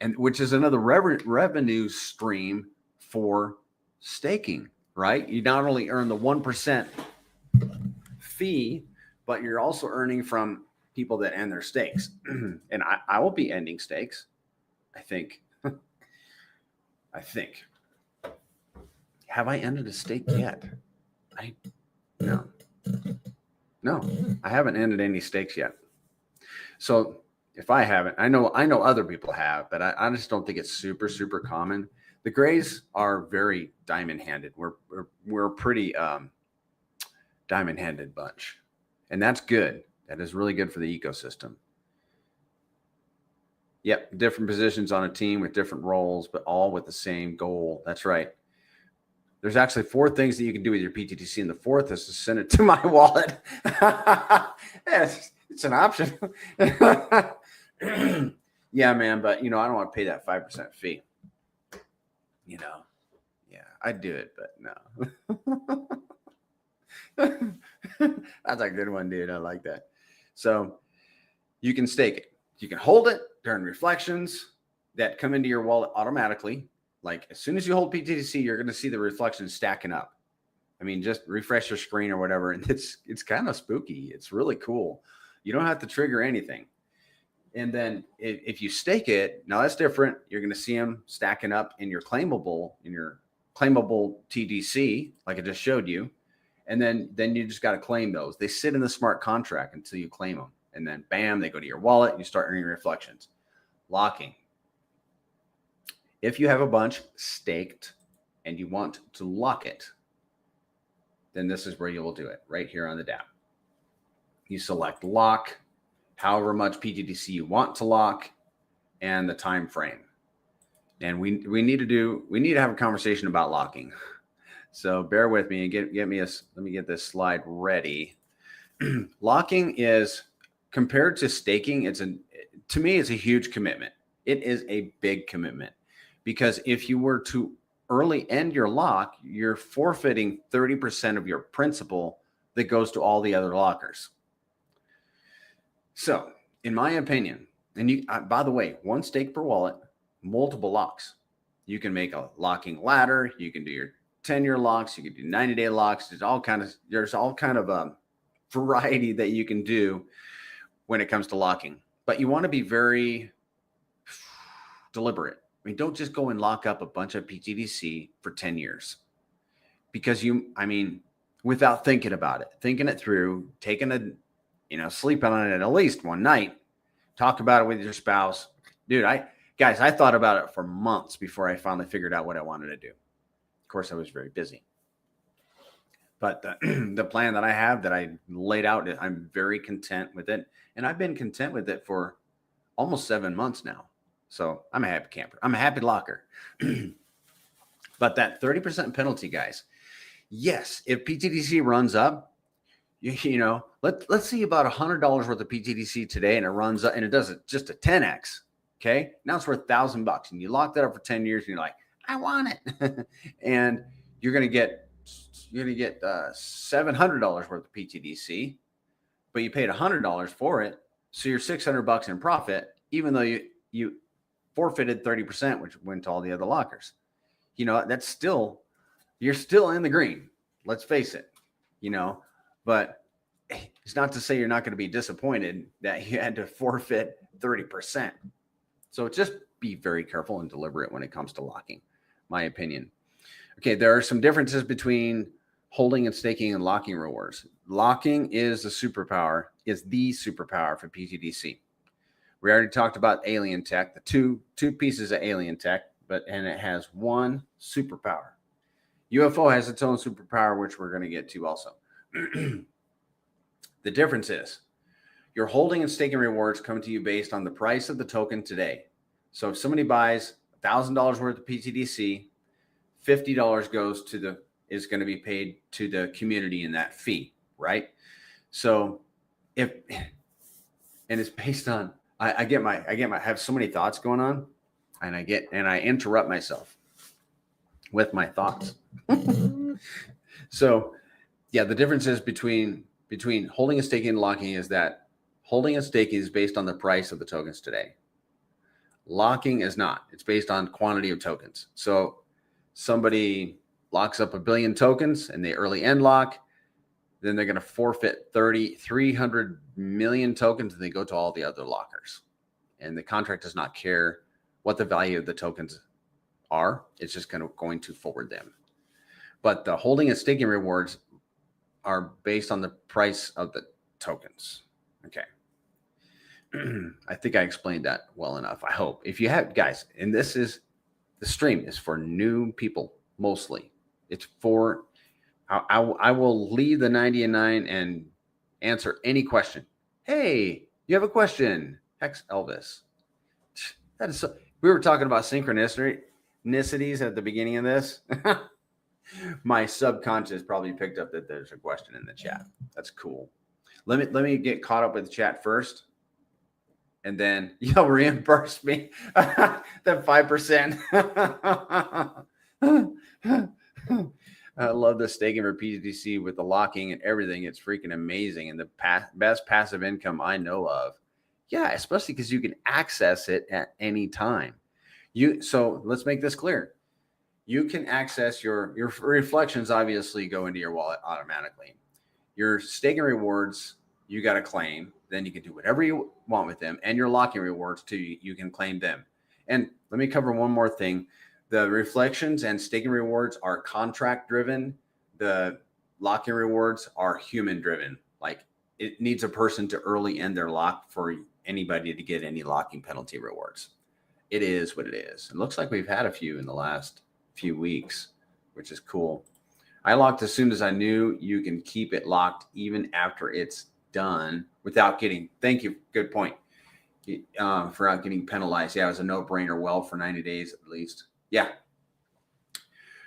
and which is another revenue stream for staking, right? You not only earn the 1% fee, but you're also earning from people that end their stakes. And I will be ending stakes, I think. Have I ended a stake yet? No, I haven't ended any stakes yet. So if I haven't, I know other people have, but I just don't think it's super, super common. The grays are very diamond-handed. We're a pretty diamond-handed bunch, and that's good. That is really good for the ecosystem. Yep, different positions on a team with different roles, but all with the same goal. That's right. There's actually 4 things that you can do with your pTGC, and the 4th is to send it to my wallet. It's an option. Yeah, man, but I don't want to pay that 5% fee. Yeah, I'd do it, but no. That's a good one, dude. I like that. So you can stake it. You can hold it during reflections that come into your wallet automatically. Like as soon as you hold pTGC, you're going to see the reflections stacking up. I mean, just refresh your screen or whatever, and it's kind of spooky. It's really cool. You don't have to trigger anything. And then if you stake it, now that's different. You're going to see them stacking up in your claimable TDC, like I just showed you. And then you just got to claim those. They sit in the smart contract until you claim them. And then bam, they go to your wallet and you start earning reflections. Locking. If you have a bunch staked and you want to lock it, then this is where you will do it, right here on the DApp. You select lock, however much pTGC you want to lock, and the time frame. And we need to have a conversation about locking. So bear with me and let me get this slide ready. Locking is, compared to staking, to me, it's a huge commitment. It is a big commitment, because if you were to early end your lock, you're forfeiting 30% of your principal that goes to all the other lockers. So in my opinion, and by the way, 1 stake per wallet, multiple locks. You can make a locking ladder. You can do your 10-year locks. You can do 90-day locks. There's all kind of a variety that you can do when it comes to locking, but you want to be very deliberate. I mean, don't just go and lock up a bunch of pTGC for 10 years because without thinking about it, thinking it through, taking sleeping on it at least one night, talk about it with your spouse. Dude, I thought about it for months before I finally figured out what I wanted to do. Of course, I was very busy. But the plan that I have, that I laid out, I'm very content with it. And I've been content with it for almost 7 months now. So I'm a happy camper. I'm a happy locker. But that 30% penalty, guys. Yes, if pTGC runs up, let's see about $100 worth of pTGC today, and it runs up and it does it just a 10x. Okay. Now it's worth $1,000, and you lock that up for 10 years and you're like, I want it. And you're going to get $700 worth of pTGC, but you paid $100 for it. So you're $600 in profit, even though you forfeited 30%, which went to all the other lockers. That's still, you're still in the green. Let's face it, but it's not to say you're not going to be disappointed that you had to forfeit 30%. So just be very careful and deliberate when it comes to locking, my opinion. Okay, there are some differences between holding and staking and locking rewards. Locking is the superpower for pTGC. We already talked about alien tech, the two pieces of alien tech, and it has one superpower. UFO has its own superpower, which we're going to get to also. The difference is your holding and staking rewards come to you based on the price of the token today. So if somebody buys $1,000 worth of pTGC, $50 is going to be paid to the community in that fee, right? So it's based on, I have so many thoughts going on, and I interrupt myself with my thoughts. So yeah, the difference is between holding and staking and locking is that holding and staking is based on the price of the tokens today. Locking is not. It's based on quantity of tokens. So somebody locks up 1 billion tokens and they early end lock, then they're going to forfeit 300 million tokens, and they go to all the other lockers. And the contract does not care what the value of the tokens are. It's just going to forward them. But the holding and staking rewards are based on the price of the tokens. Okay. I think I explained that well enough. I hope. If you have, guys, and this is, the stream is for new people mostly. It's for, I will leave the 90 and 9 and answer any question. Hey, you have a question? Hex Elvis. That is so, we were talking about synchronicities at the beginning of this. My subconscious probably picked up that there's a question in the chat. That's cool. Let me get caught up with the chat first, and then you'll reimburse me that 5%. I love the staking for pTGC with the locking and everything. It's freaking amazing, and the best passive income I know of. Yeah, especially because you can access it at any time. So let's make this clear. You can access your reflections, obviously go into your wallet automatically. Your staking rewards, you got to claim. Then you can do whatever you want with them. And your locking rewards too, you can claim them. And let me cover one more thing. The reflections and staking rewards are contract driven. The locking rewards are human driven. Like it needs a person to early end their lock for anybody to get any locking penalty rewards. It is what it is. It looks like we've had a few in the last few weeks, which is cool. I locked as soon as I knew you can keep it locked even after it's done without getting, thank you, good point, for not getting penalized. Yeah, it was a no-brainer. Well, for 90 days at least. Yeah.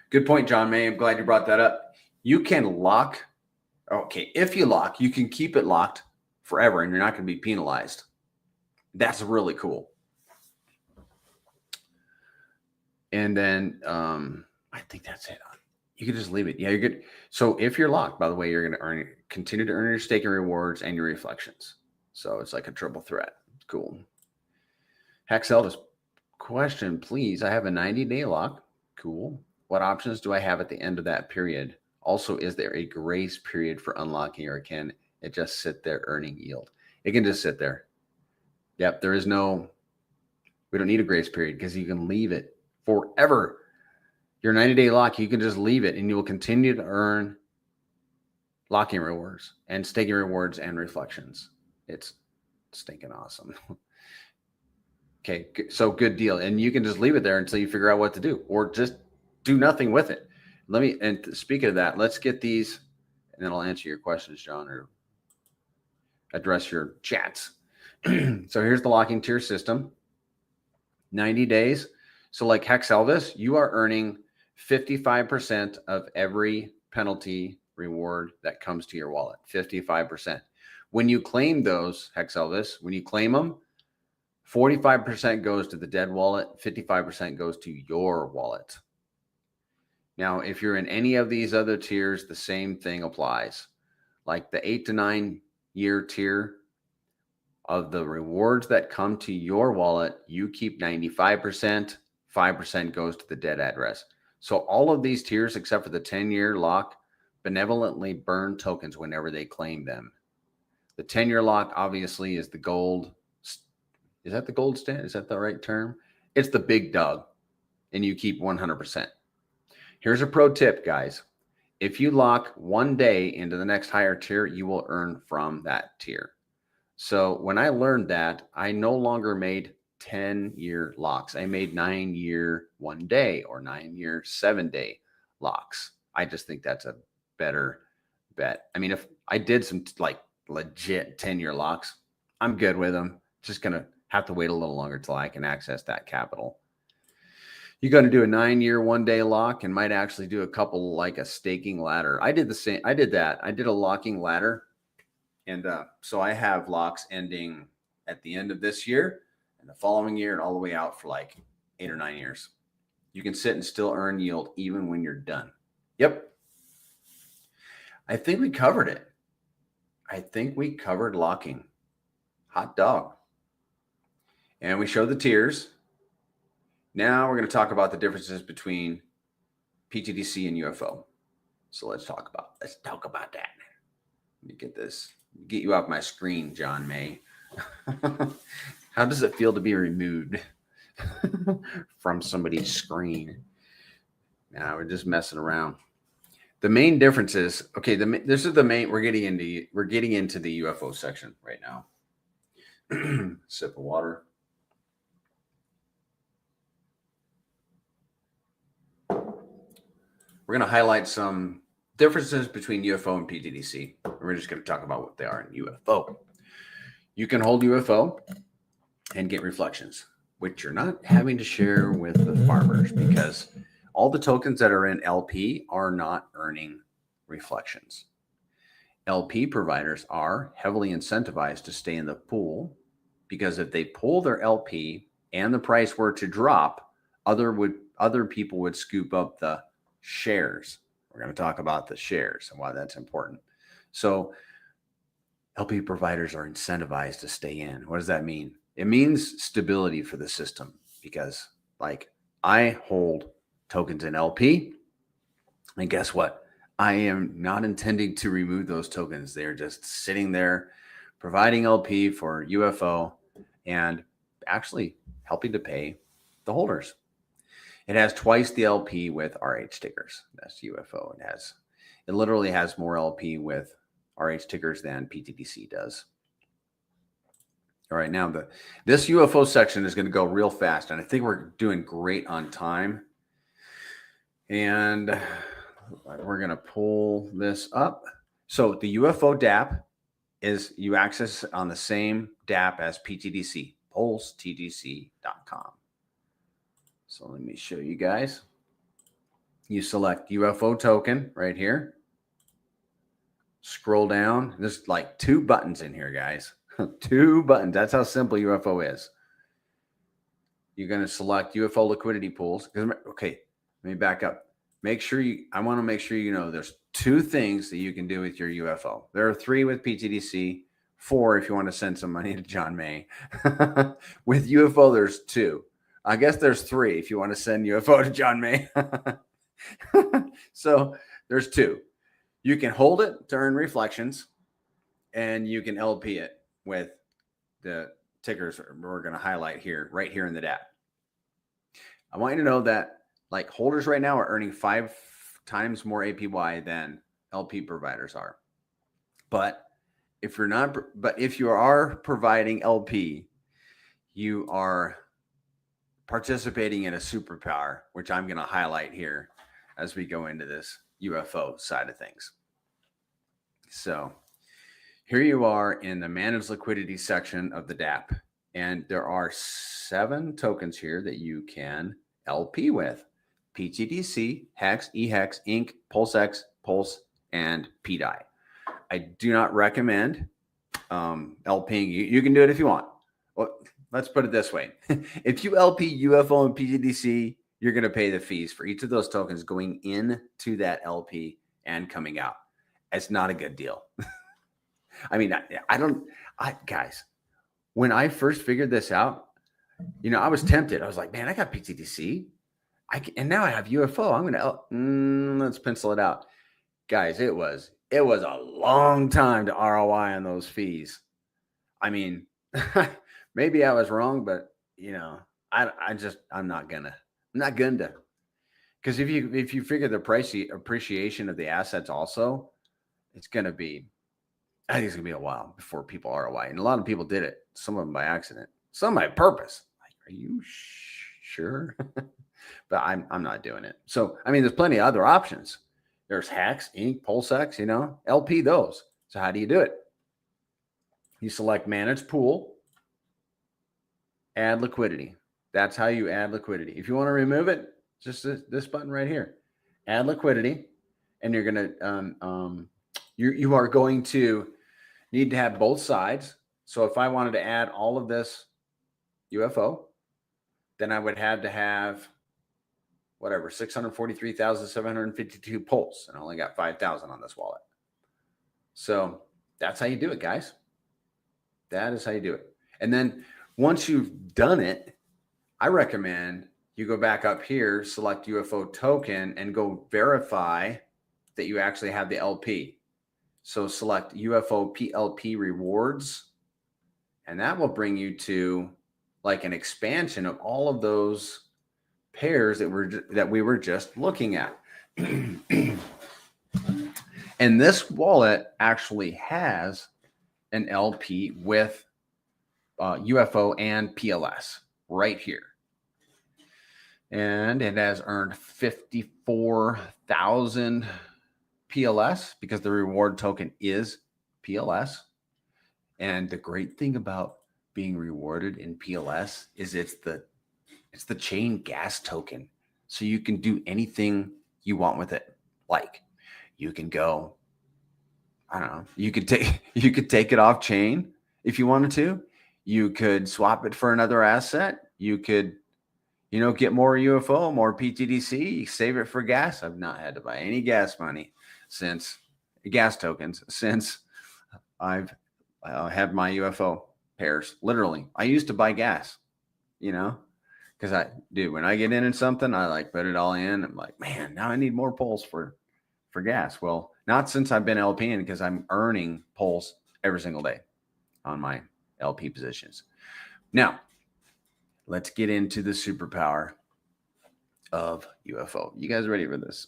Good point, John May. I'm glad you brought that up. You can lock. Okay, if you lock, you can keep it locked forever and you're not going to be penalized. That's really cool. And then I think that's it. You can just leave it. Yeah, you're good. So if you're locked, by the way, you're going to continue to earn your staking rewards and your reflections. So it's like a triple threat. Cool. Hex Elvis, question, please. I have a 90-day lock. Cool. What options do I have at the end of that period? Also, is there a grace period for unlocking, or can it just sit there earning yield? It can just sit there. Yep, there is no, we don't need a grace period because you can leave it forever. Your 90-day lock, you can just leave it and you will continue to earn locking rewards and staking rewards and reflections. It's stinking awesome. Okay, so good deal. And you can just leave it there until you figure out what to do, or just do nothing with it. And speaking of that, let's get these, and then I'll answer your questions, John, or address your chats. So here's the locking tier system. 90 days. So like Hex Elvis, you are earning 55% of every penalty reward that comes to your wallet. 55%. When you claim those, Hex Elvis, when you claim them, 45% goes to the dead wallet, 55% goes to your wallet. Now, if you're in any of these other tiers, the same thing applies. Like the 8 to 9 year tier, of the rewards that come to your wallet, you keep 95%, 5% goes to the dead address. So all of these tiers, except for the 10-year lock, benevolently burn tokens whenever they claim them. The 10-year lock obviously is the gold. Is that the gold standard? Is that the right term? It's the big dog, and you keep 100%. Here's a pro tip, guys. If you lock one day into the next higher tier, you will earn from that tier. So when I learned that, I no longer made 10-year locks. I made 9-year 1 day or 9-year 7-day locks. I just think that's a better bet. I mean, if I did some like legit 10-year locks, I'm good with them. Just going to have to wait a little longer till I can access that capital. You're going to do a 9-year 1 day lock and might actually do a couple, like a staking ladder. I did the same. I did that. I did a locking ladder. And so I have locks ending at the end of this year and the following year and all the way out for like 8 or 9 years. You can sit and still earn yield even when you're done. Yep. I think we covered it. I think we covered locking. Hot dog. And we showed the tiers. Now we're going to talk about the differences between pTGC and UFO. So let's talk about that. Let me get this. Get you off my screen, John May. How does it feel to be removed from somebody's screen? Now we're just messing around. The main difference is, okay, this is the main, we're getting into the UFO section right now. Sip of water. We're going to highlight some differences between UFO and pTGC. We're just going to talk about what they are in UFO. You can hold UFO and get reflections, which you're not having to share with the farmers, because all the tokens that are in LP are not earning reflections. LP providers are heavily incentivized to stay in the pool, because if they pull their LP and the price were to drop, other people would scoop up the shares. We're going to talk about the shares and why that's important. So LP providers are incentivized to stay in. What does that mean? It means stability for the system, because like I hold tokens in LP, and guess what? I am not intending to remove those tokens. They're just sitting there providing LP for UFO and actually helping to pay the holders. It has twice the LP with RH tickers. That's UFO. It literally has more LP with RH tickers than pTGC does. All right, now this UFO section is going to go real fast, and I think we're doing great on time. And we're going to pull this up. So the UFO DApp is you access on the same DApp as pTGC, pulsetgc.com. So let me show you guys. You select UFO token right here. Scroll down. There's like 2 buttons in here, guys. 2 buttons. That's how simple UFO is. You're going to select UFO liquidity pools. Okay, let me back up. I want to make sure you know there's 2 things that you can do with your UFO. There are 3 with pTGC, 4 if you want to send some money to John May. With UFO, there's 2. I guess there's 3 if you want to send UFO to John May. So there's 2. You can hold it to earn reflections, and you can LP it with the tickers we're going to highlight here, right here in the DApp. I want you to know that like holders right now are earning 5 times more APY than LP providers are. But if you are providing LP, you are participating in a superpower, which I'm going to highlight here as we go into this UFO side of things. So here you are in the managed liquidity section of the DApp, and there are 7 tokens here that you can LP with: pTGC, Hex, eHex, Inc, PulseX, Pulse, and pDAI. I do not recommend LPing. You can do it if you want. Well, let's put it this way. If you LP UFO and pTGC, you're going to pay the fees for each of those tokens going into that LP and coming out. It's not a good deal. I mean, guys, when I first figured this out, I was tempted. I was like, man, I got pTGC. And now I have UFO. I'm going to, let's pencil it out. Guys, it was a long time to ROI on those fees. I mean, maybe I was wrong, but I'm not gonna, because if you figure the price appreciation of the assets also, I think it's gonna be a while before people ROI. And a lot of people did it. Some of them by accident, some by purpose. Like, are you sure? But I'm not doing it. So, I mean, there's plenty of other options. There's Hex, Inc, PulseX, LP those. So how do you do it? You select manage pool, add liquidity. That's how you add liquidity. If you want to remove it, just this button right here, add liquidity, and you're going to, you are going to need to have both sides. So if I wanted to add all of this UFO, then I would have to have 643,752 pulse, and I only got 5,000 on this wallet. So that's how you do it, guys. That is how you do it. And then once you've done it, I recommend you go back up here, select UFO token, and go verify that you actually have the LP. So select UFO PLP rewards, and that will bring you to like an expansion of all of those pairs that we were just looking at. And this wallet actually has an LP with UFO and PLS right here. And it has earned 54,000 PLS because the reward token is PLS. And the great thing about being rewarded in PLS is it's the chain gas token. So you can do anything you want with it. Like you can go, I don't know, you could take it off chain if you wanted to. You could swap it for another asset. You could, get more UFO, more pTGC, save it for gas. I've not had to buy any gas tokens since I've had my UFO pairs. Literally, I used to buy gas, because when I get in something, I like put it all in. I'm like, man, now I need more pulls for gas. Well, not since I've been LPing, because I'm earning pulls every single day on my LP positions. Now, let's get into the superpower of UFO. You guys ready for this?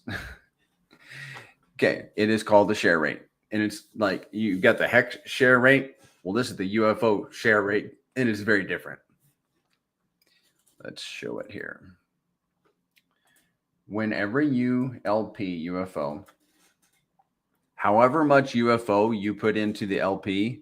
Okay, it is called the share rate. And it's like you got the hex share rate. Well, this is the UFO share rate, and it's very different. Let's show it here. Whenever you LP UFO, however much UFO you put into the LP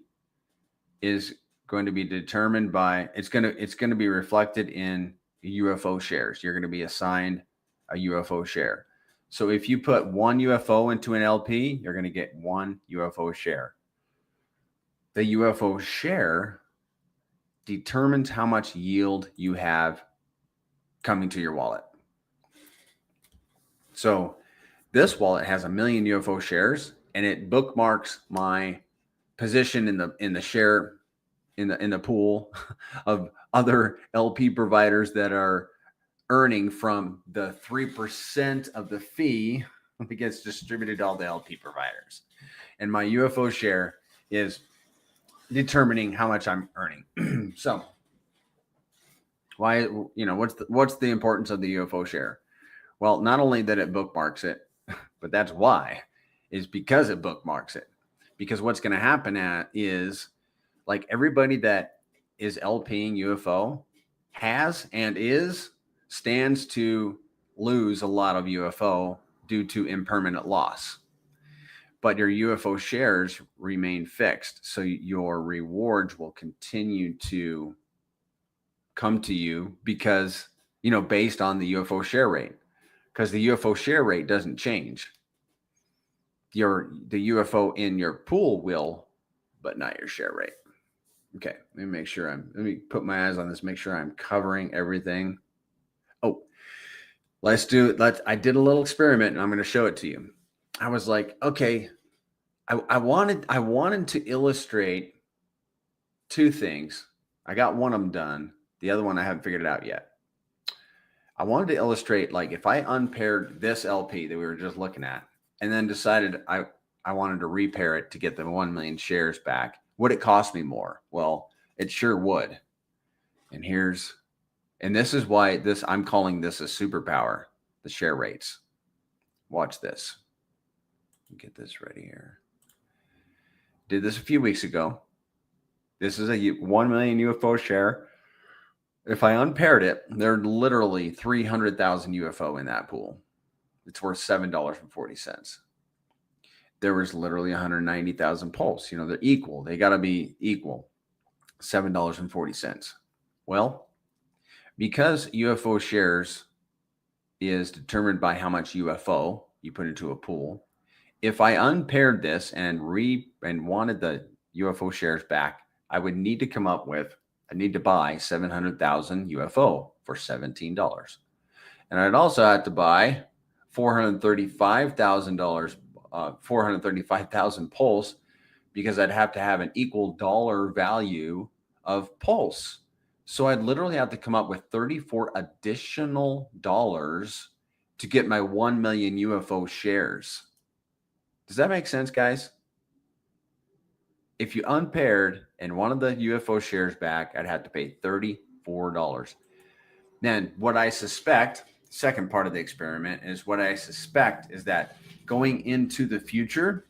is going to be determined by, it's going to be reflected in UFO shares. You're going to be assigned a UFO share. So if you put one UFO into an LP, you're going to get one UFO share. The UFO share determines how much yield you have coming to your wallet. So this wallet has 1 million UFO shares, and it bookmarks my position in the share in the pool of other LP providers that are earning from the 3% of the fee that gets distributed to all the LP providers. And my UFO share is determining how much I'm earning. So why, what's the importance of the UFO share? Well, not only that it bookmarks it, but that's why, is because it bookmarks it. Because what's going to happen is, like, everybody that is LPing UFO stands to lose a lot of UFO due to impermanent loss. But your UFO shares remain fixed. So your rewards will continue to come to you because, based on the UFO share rate. Because the UFO share rate doesn't change. The UFO in your pool will, but not your share rate. Okay, let me put my eyes on this, make sure I'm covering everything. Oh, I did a little experiment, and I'm going to show it to you. I was like, okay, I wanted to illustrate two things. I got one of them done. The other one, I haven't figured it out yet. I wanted to illustrate, like, if I unpaired this LP that we were just looking at, and then decided I wanted to repair it to get the 1 million shares back, would it cost me more? Well, it sure would. And this is why I'm calling this a superpower, the share rates. Watch this. Get this ready here. Did this a few weeks ago. This is a 1 million UFO share. If I unpaired it, there are literally 300,000 UFO in that pool. It's worth $7.40. There was literally 190,000 pulse. They're equal. They got to be equal. $7.40. Well, because UFO shares is determined by how much UFO you put into a pool, if I unpaired this and wanted the UFO shares back, I would need to buy 700,000 UFO for $17. And I'd also have to buy $435,000 pulse, because I'd have to have an equal dollar value of pulse. So I'd literally have to come up with $34 additional dollars to get my 1 million UFO shares. Does that make sense, guys? If you unpaired and wanted the UFO shares back, I'd have to pay $34. Then what I suspect, second part of the experiment, is what I suspect is that going into the future,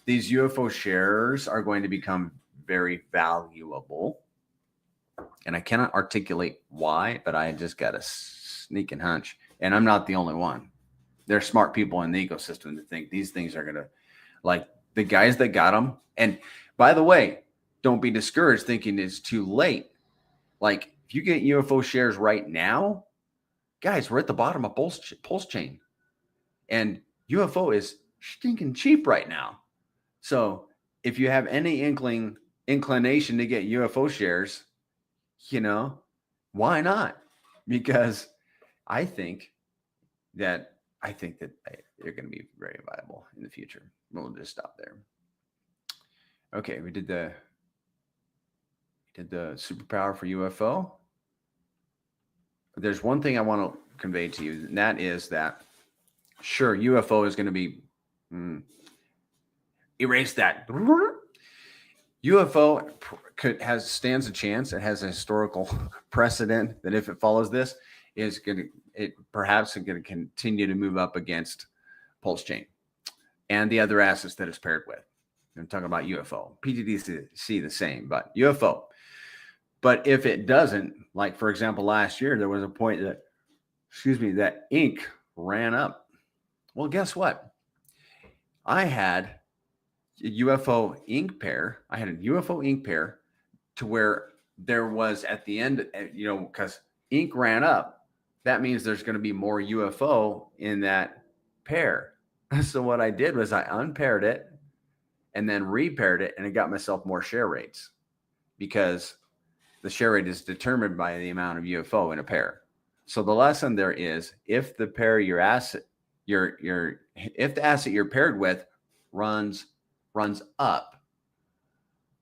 these UFO shares are going to become very valuable. And I cannot articulate why, but I just got a sneaking hunch. And I'm not the only one. There's smart people in the ecosystem that think these things are going to, like the guys that got them. And by the way, don't be discouraged thinking it's too late. Like if you get UFO shares right now, guys, we're at the bottom of pulse chain. And UFO is stinking cheap right now. So if you have any inclination to get UFO shares, why not? Because I think that they're going to be very viable in the future. We'll just stop there. Okay, we did the superpower for UFO. There's one thing I want to convey to you, and that is that sure, UFO is going to be erase that. UFO stands a chance. It has a historical precedent that if it follows this, perhaps going to continue to move up against pulse chain and the other assets that it's paired with. I'm talking about UFO, pTGC the same, but UFO. But if it doesn't, like for example, last year there was a point that ink ran up. Well, guess what? I had a UFO ink pair. I had a UFO ink pair to where there was at the end, because ink ran up. That means there's going to be more UFO in that pair. So what I did was I unpaired it and then repaired it, and I got myself more share rates because the share rate is determined by the amount of UFO in a pair. So the lesson there is if the pair if the asset you're paired with runs up,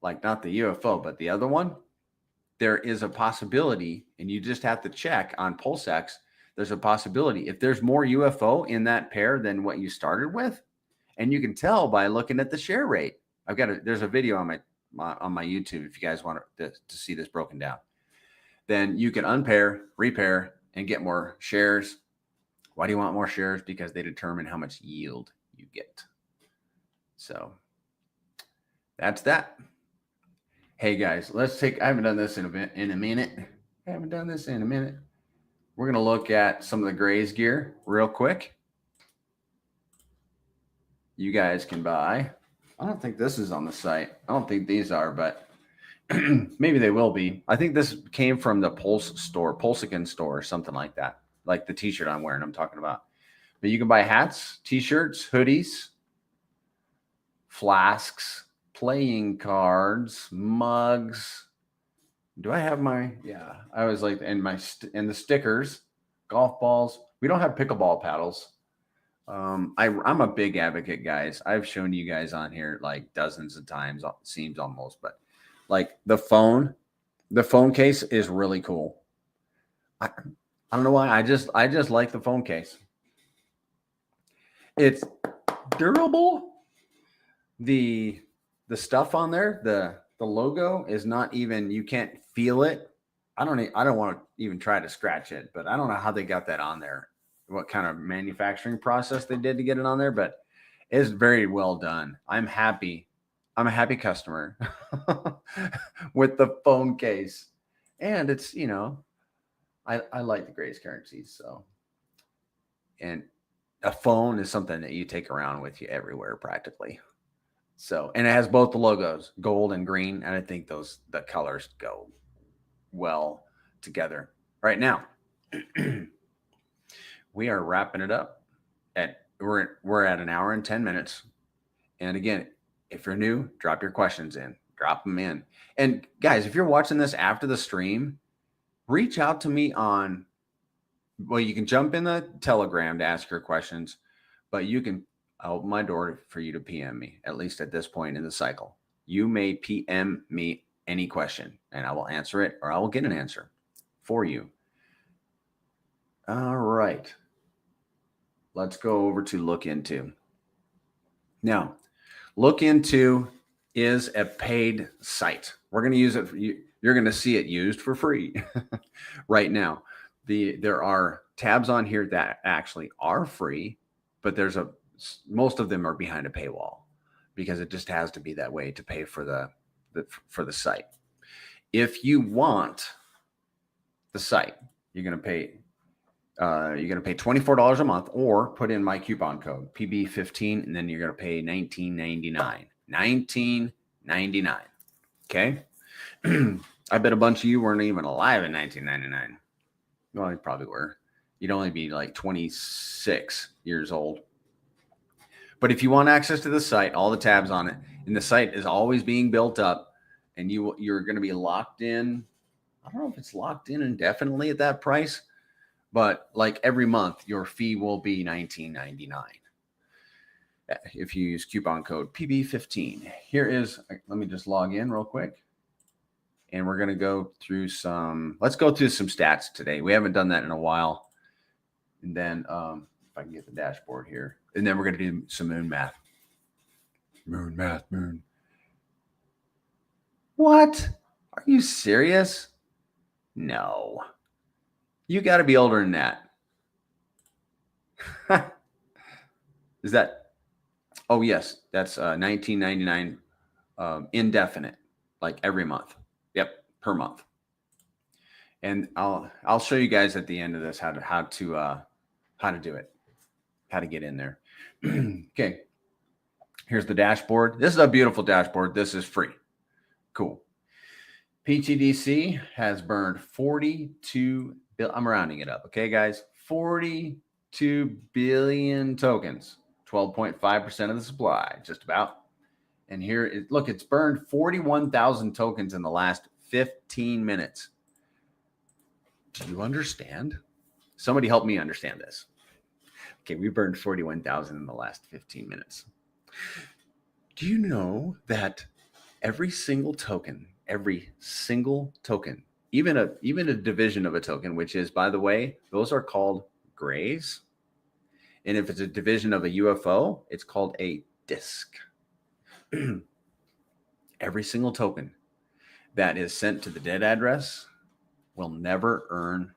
like not the UFO, but the other one, there is a possibility, and you just have to check on PulseX. There's a possibility if there's more UFO in that pair than what you started with, and you can tell by looking at the share rate. There's a video on my YouTube if you guys want to see this broken down. Then you can unpair, repair, and get more shares. Why do you want more shares? Because they determine how much yield you get. So that's that. Hey guys, I haven't done this in a minute. We're going to look at some of the Grays gear real quick. You guys can buy. I don't think this is on the site. I don't think these are, but maybe they will be. I think this came from the Pulsican store or something like that. Like the t-shirt I'm wearing, I'm talking about. But you can buy hats, t-shirts, hoodies, flasks, playing cards, mugs. Do I have I was like, and the stickers, golf balls. We don't have pickleball paddles. I'm a big advocate, guys. I've shown you guys on here like dozens of times, it seems almost, but like the phone case is really cool. I don't know why. I just like the phone case. It's durable. The stuff on there, the logo is not even, you can't feel it. I don't want to even try to scratch it, but I don't know how they got that on there, what kind of manufacturing process they did to get it on there, but it's very well done. I'm happy. I'm a happy customer with the phone case. And it's, I like the Grays currencies. So, and a phone is something that you take around with you everywhere practically. So, and it has both the logos, gold and green. And I think the colors go well together. Right now, we are wrapping it up we're at an hour and 10 minutes. And again, if you're new, drop your questions in, drop them in. And guys, if you're watching this after the stream, reach out to me you can jump in the Telegram to ask your questions, but you can open my door for you to PM me, at least at this point in the cycle. You may PM me any question and I will answer it, or I will get an answer for you. All right. Let's go over to Look Into. Now, Look Into is a paid site. We're going to use it. You're going to see it used for free right now. There are tabs on here that actually are free, but most of them are behind a paywall. because it just has to be that way to pay for the site. If you want the site, you're going to pay $24 a month, or put in my coupon code PB15, and then you're going to pay $19.99. $19.99. Okay. I bet a bunch of you weren't even alive in 1999. Well, you probably were. You'd only be like 26 years old. But if you want access to the site, all the tabs on it, and the site is always being built up, and you're going to be locked in. I don't know if it's locked in indefinitely at that price, but like every month, your fee will be $19.99 if you use coupon code PB15. Here is, let me just log in real quick. And we're going to go through let's go through some stats today. We haven't done that in a while. And then if I can get the dashboard here. And then we're going to do some moon math. Moon. What? Are you serious? No. You got to be older than that. Is that? Oh, yes. That's $19.99 indefinite, like every month. Yep, per month. And I'll show you guys at the end of this how to do it, how to get in there. Okay. Here's the dashboard. This is a beautiful dashboard. This is free. Cool. pTGC has burned 42 billion. I'm rounding it up. Okay, guys. 42 billion tokens, 12.5% of the supply, just about. And here, look, it's burned 41,000 tokens in the last 15 minutes. Do you understand? Somebody help me understand this. Okay, we burned 41,000 in the last 15 minutes. Do you know that every single token, even a division of a token, which is, by the way, those are called grays. And if it's a division of a UFO, it's called a disk. Every single token that is sent to the dead address will never earn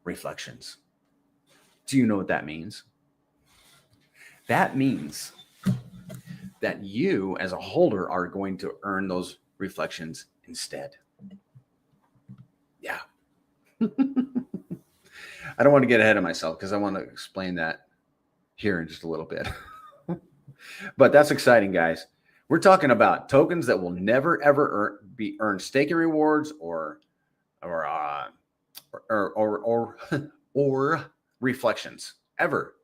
reflections. Do you know what that means? That means that you as a holder are going to earn those reflections instead. Yeah. I don't want to get ahead of myself because I want to explain that here in just a little bit. But that's exciting, guys. We're talking about tokens that will never ever earn staking rewards or reflections ever.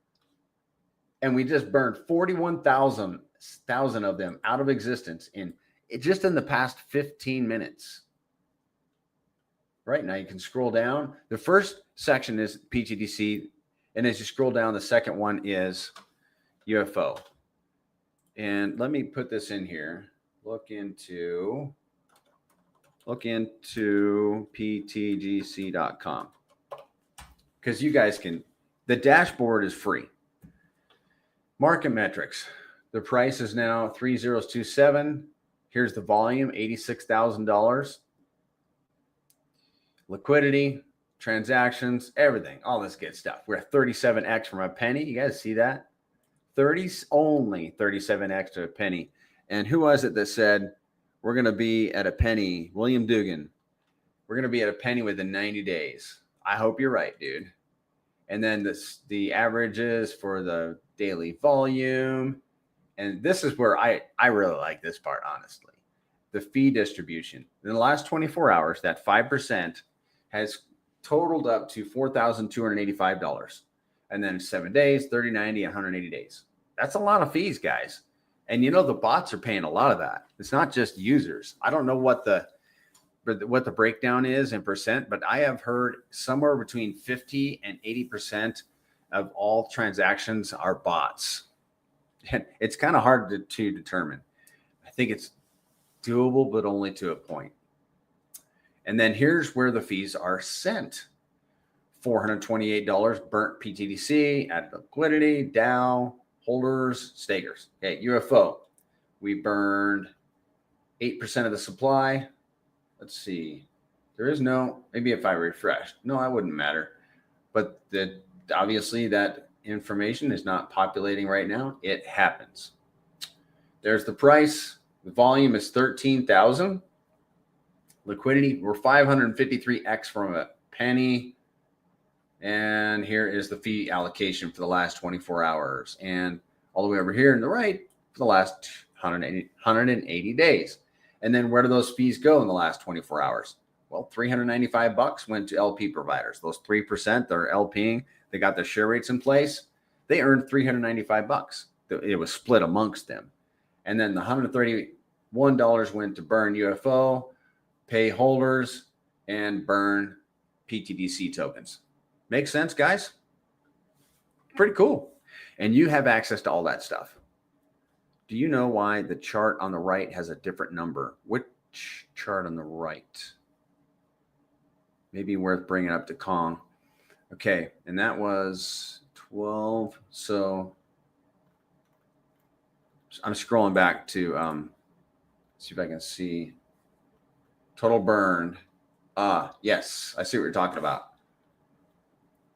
And we just burned 41,000 of them out of existence just in the past 15 minutes. Right now, you can scroll down. The first section is pTGC, and as you scroll down, the second one is UFO. And let me put this in here. Look into ptgc.com, because you guys can. The dashboard is free. Market metrics. The price is now 3027. Here's the volume, $86,000. Liquidity, transactions, everything, all this good stuff. We're at 37x from a penny. You guys see that? Only 37x to a penny. And who was it that said we're going to be at a penny? William Dugan. We're going to be at a penny within 90 days. I hope you're right, dude. And then the averages for the daily volume. And this is where I really like this part, honestly. The fee distribution. In the last 24 hours, that 5% has totaled up to $4,285. And then 7 days, 30, 90, 180 days. That's a lot of fees, guys. And the bots are paying a lot of that. It's not just users. I don't know what the breakdown is in percent, but I have heard somewhere between 50 and 80% of all transactions are bots. And it's kind of hard to determine. I think it's doable, but only to a point. And then here's where the fees are sent. $428 burnt pTGC, added liquidity, DAO, holders, stakers. Okay, UFO. We burned 8% of the supply. Let's see. There is maybe if I refresh. No, that wouldn't matter. But obviously that information is not populating right now. It happens. There's the price. The volume is 13,000. Liquidity, we're 553x from a penny. And here is the fee allocation for the last 24 hours. And all the way over here on the right for the last 180 days. And then where do those fees go in the last 24 hours? Well, $395 went to LP providers. Those 3%, they're LP'ing. They got their share rates in place. They earned $395. It was split amongst them. And then the $131 went to burn UFO, pay holders, and burn pTGC tokens. Make sense, guys? Pretty cool. And you have access to all that stuff. Do you know why the chart on the right has a different number? Which chart on the right? Maybe worth bringing up to Kong. Okay, and that was 12. So I'm scrolling back to see if I can see total burned. Yes, I see what you're talking about.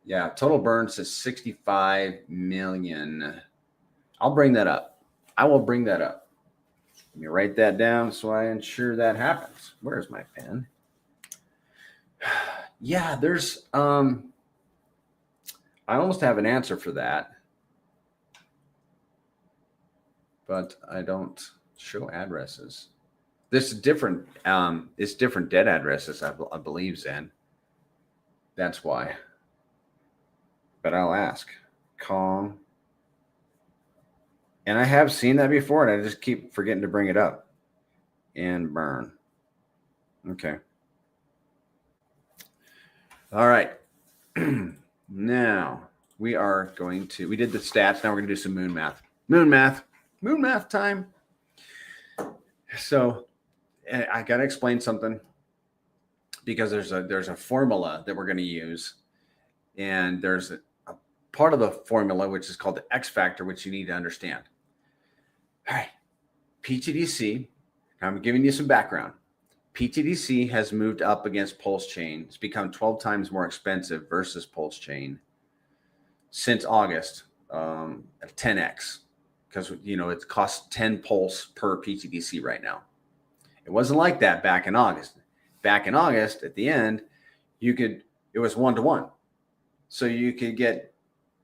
Yeah, total burn says 65 million. I'll bring that up. I will bring that up. Let me write that down so I ensure that happens. Where's my pen? Yeah, there's I almost have an answer for that, but I don't show addresses. This is different. It's different dead addresses, I believe, Zen. That's why. But I'll ask. Kong. And I have seen that before, and I just keep forgetting to bring it up. And burn. Okay. All right. Now we are going to, we did the stats. Now we're going to do some moon math. Moon math time. So I got to explain something because there's a formula that we're going to use. And there's a part of the formula, which is called the X factor, which you need to understand. All right. pTGC, I'm giving you some background. pTGC has moved up against Pulse Chain. It's become 12 times more expensive versus Pulse Chain since August, at 10x, because it costs 10 Pulse per pTGC right now. It wasn't like that back in August. Back in August, at the end, it was 1-to-1. So you could get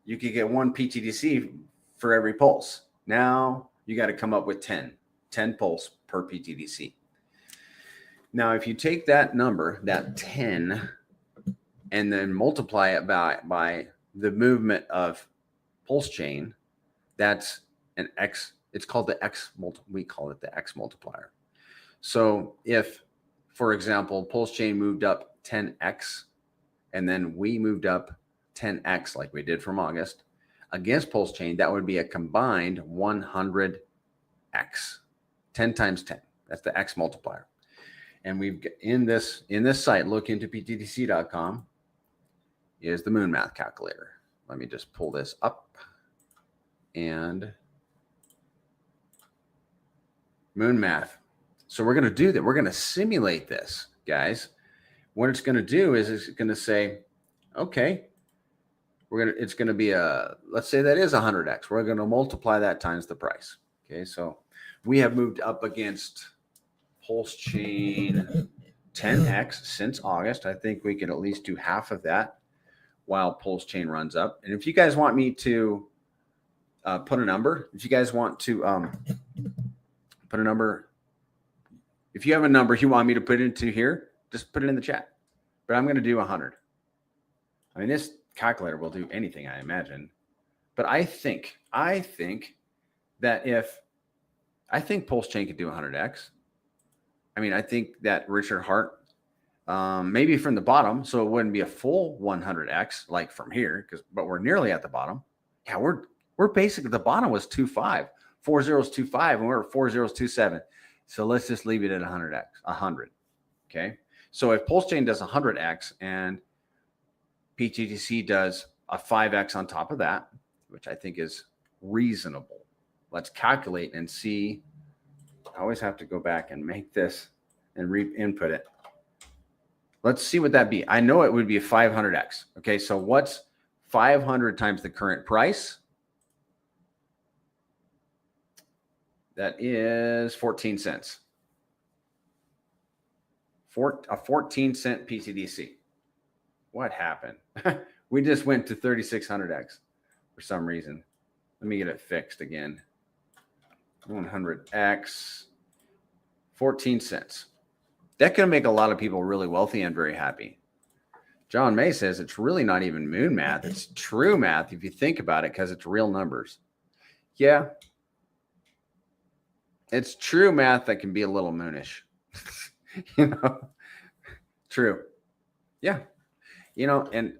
one pTGC for every pulse. Now you got to come up with 10 pulse per pTGC. Now, if you take that number, that 10, and then multiply it by the movement of Pulse Chain, that's an X. It's called the X we call it the X multiplier. So if, for example, Pulse Chain moved up 10x, and then we moved up 10x like we did from August against Pulse Chain, that would be a combined 100x. 10 times 10. That's the X multiplier. And we've in this site, look into ptgc.com, is the moon math calculator. Let me just pull this up. And moon math. So we're going to do that. We're going to simulate this, guys. What it's going to do is it's going to say, okay, it's going to be let's say that is 100x. We're going to multiply that times the price. Okay, so we have moved up against Pulse Chain 10x since August. I think we could at least do half of that while Pulse Chain runs up. And if you guys want me to put a number, if you guys want to put a number, if you have a number you want me to put into here, just put it in the chat. But I'm going to do 100. I mean, this calculator will do anything, I imagine. But I think that I think Pulse Chain could do 100x. I mean, I think that Richard Hart, maybe from the bottom, so it wouldn't be a full 100x like from here, but we're nearly at the bottom. Yeah, we're basically, the bottom was 2.5, 4 zeros 2.5, and we're at 4 zeros 2.7. So let's just leave it at 100x, 100. Okay. So if Pulse Chain does 100x and pTGC does a 5x on top of that, which I think is reasonable, let's calculate and see. I always have to go back and make this and re-input it. Let's see what that be. I know it would be a 500x. Okay, so what's 500 times the current price? That is 14 cents. A 14-cent PTDC. What happened? We just went to 3600X for some reason. Let me get it fixed again. 100X, 14 cents. That can make a lot of people really wealthy and very happy. John May says it's really not even moon math. It's true math if you think about it, because it's real numbers. Yeah. It's true math that can be a little moonish. True. Yeah. And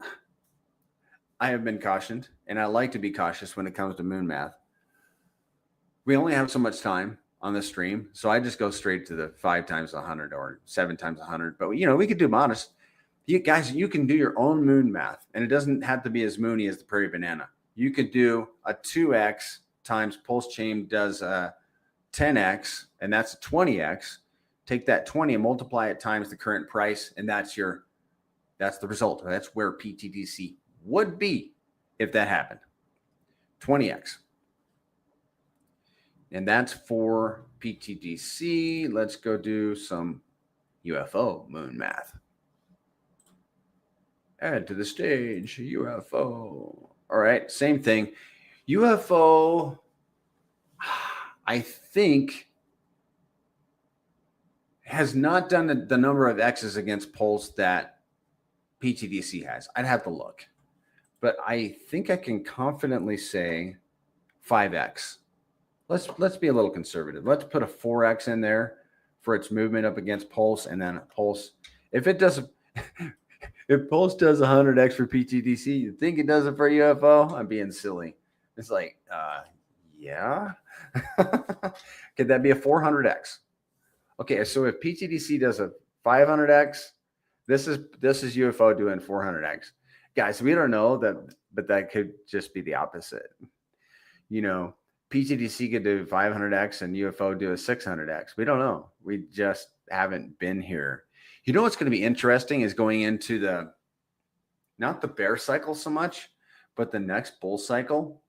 I have been cautioned, and I like to be cautious when it comes to moon math. We only have so much time on the stream, so I just go straight to the 5 times 100 or 7 times 100. But we could do modest. You guys, you can do your own moon math, and it doesn't have to be as moony as the prairie banana. You could do a 2x times pulse chain does a 10x, and that's a 20x. Take that 20 and multiply it times the current price, and that's the result. That's where pTGC would be if that happened. 20x. And that's for pTGC. Let's go do some UFO moon math. Add to the stage, UFO. All right, same thing. UFO, I think, has not done the number of X's against Pulse that pTGC has. I'd have to look. But I think I can confidently say 5X. Let's be a little conservative. Let's put a 4X in there for its movement up against Pulse, and then Pulse. If Pulse does 100X for pTGC, you think it does it for UFO? I'm being silly. It's like, yeah. Could that be a 400X? Okay, so if pTGC does a 500X, this is UFO doing 400X. Guys, we don't know that, but that could just be the opposite. pTGC could do 500X and UFO do a 600X. We don't know. We just haven't been here. What's going to be interesting is going into not the bear cycle so much, but the next bull cycle.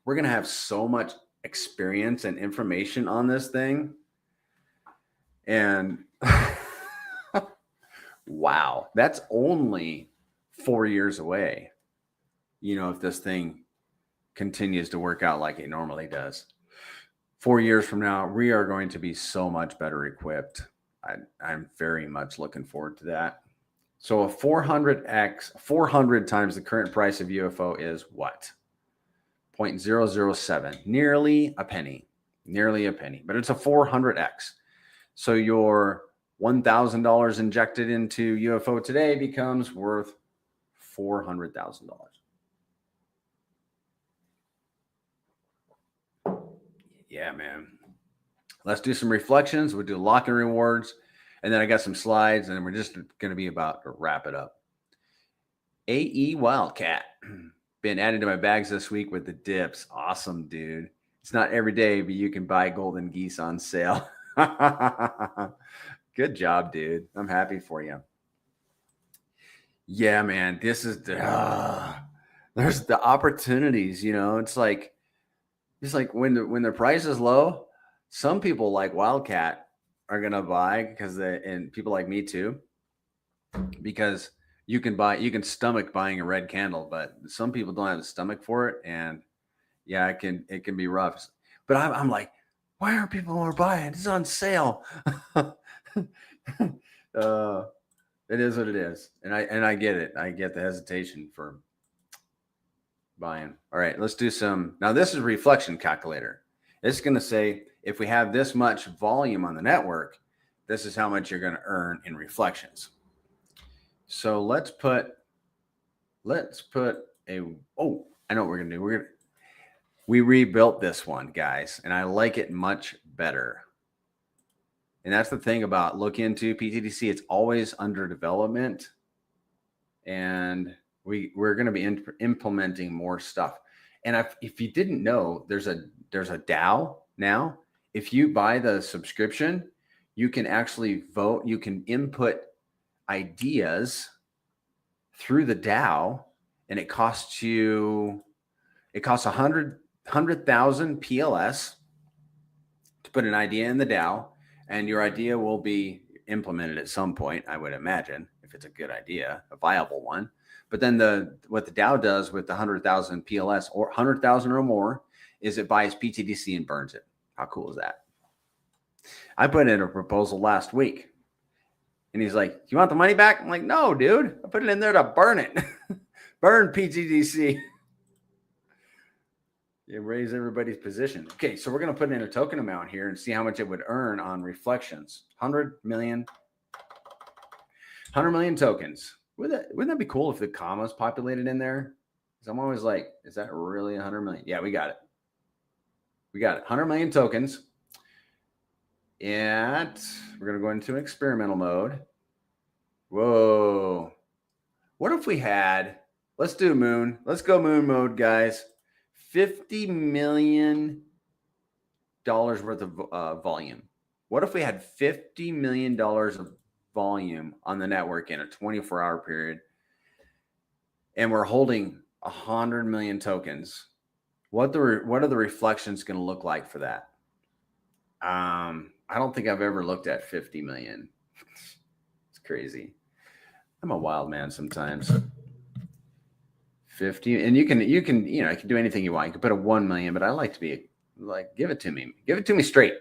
We're going to have so much experience and information on this thing. And wow, that's only 4 years away. If this thing continues to work out like it normally does. 4 years from now, we are going to be so much better equipped. I'm very much looking forward to that. So a 400X, 400 times the current price of UFO is what? 0.007, nearly a penny, but it's a 400X. So your $1,000 injected into UFO today becomes worth $400,000. Yeah, man. Let's do some reflections. We'll do lock-in rewards. And then I got some slides, and then we're just going to be about to wrap it up. AE Wildcat. Been added to my bags this week with the dips. Awesome, dude. It's not every day, but you can buy golden geese on sale. Good job, dude. I'm happy for you. Yeah, man. This is there's the opportunities, It's like when the price is low, some people like Wildcat are gonna buy and people like me too, because you can stomach buying a red candle, but some people don't have the stomach for it, and yeah, it can be rough. But I'm like, why aren't people more buying? It's on sale. It is what it is, and I get it. I get the hesitation for buying. All right, let's do some. Now this is reflection calculator. It's going to say if we have this much volume on the network, this is how much you're going to earn in reflections. So let's put I know what we're going to do. We rebuilt this one, guys, and I like it much better. And that's the thing about look into pTGC. It's always under development, and we're going to be implementing more stuff. And if you didn't know, there's a DAO now. If you buy the subscription, you can actually vote. You can input ideas through the DAO, and it costs 100,000 PLS. to put an idea in the DAO, and your idea will be implemented at some point, I would imagine, if it's a good idea, a viable one. But then what the DAO does with the 100,000 PLS or 100,000 or more is it buys pTGC and burns it. How cool is that? I put in a proposal last week, and he's like, "You want the money back?" I'm like, "No, dude. I put it in there to burn it, burn pTGC." You raise everybody's position. Okay, so we're going to put in a token amount here and see how much it would earn on reflections. 100 million tokens. Wouldn't that be cool if the commas populated in there? Because I'm always like, is that really 100 million? Yeah, we got it. We got it. 100 million tokens. And we're going to go into experimental mode. Whoa. What if we had, let's do moon. Let's go moon mode, guys. $50 million worth of volume. What if we had $50 million of volume on the network in a 24-hour period, and we're holding 100 million tokens? What are the reflections going to look like for that? I don't think I've ever looked at 50 million. It's crazy. I'm a wild man sometimes. 50, and you can do anything you want. You can put a 1 million, but I like to be like, give it to me straight.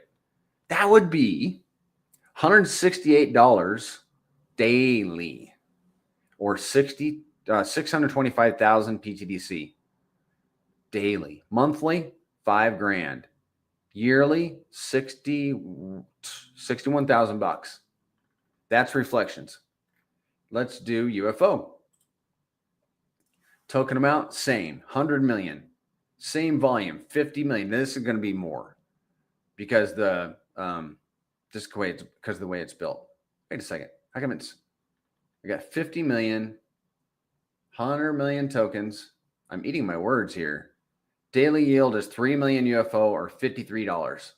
That would be $168 daily, or 625,000 pTGC daily. Monthly, $5,000. Yearly, $61,000. That's reflections. Let's do UFO. Token amount, same, 100 million. Same volume, 50 million. This is going to be more because because of the way it's built. Wait a second. I got 50 million, 100 million tokens. I'm eating my words here. Daily yield is 3 million UFO, or $53.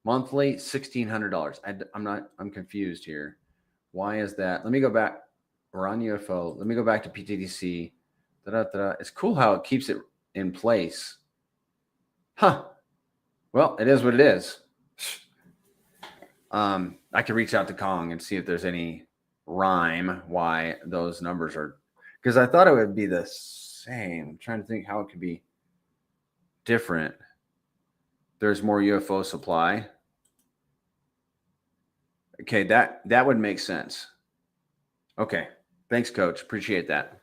Monthly, $1,600. I'm confused here. Why is that? Let me go back. We're on UFO. Let me go back to pTGC. It's cool how it keeps it in place. Huh. Well, it is what it is. I could reach out to Kong and see if there's any rhyme why those numbers are, because I thought it would be the same. I'm trying to think how it could be different. There's more UFO supply. Okay, that would make sense. Okay. Thanks, Coach. Appreciate that.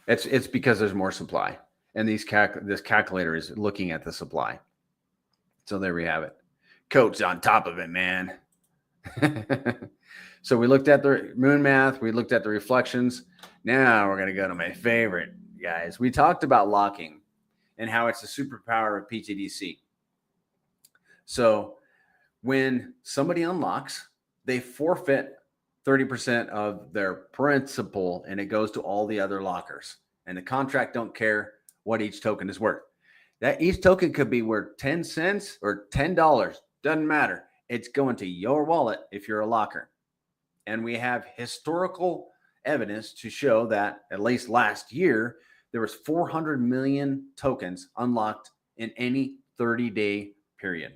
It's because there's more supply, and this calculator is looking at the supply. So there we have it. Coach on top of it, man. So we looked at the moon math. We looked at the reflections. Now we're going to go to my favorite, guys. We talked about locking and how it's the superpower of pTGC. So when somebody unlocks, they forfeit 30% of their principal, and it goes to all the other lockers. And the contract don't care what each token is worth. That each token could be worth 10 cents or $10. Doesn't matter. It's going to your wallet if you're a locker. And we have historical evidence to show that at least last year, there was 400 million tokens unlocked in any 30-day period.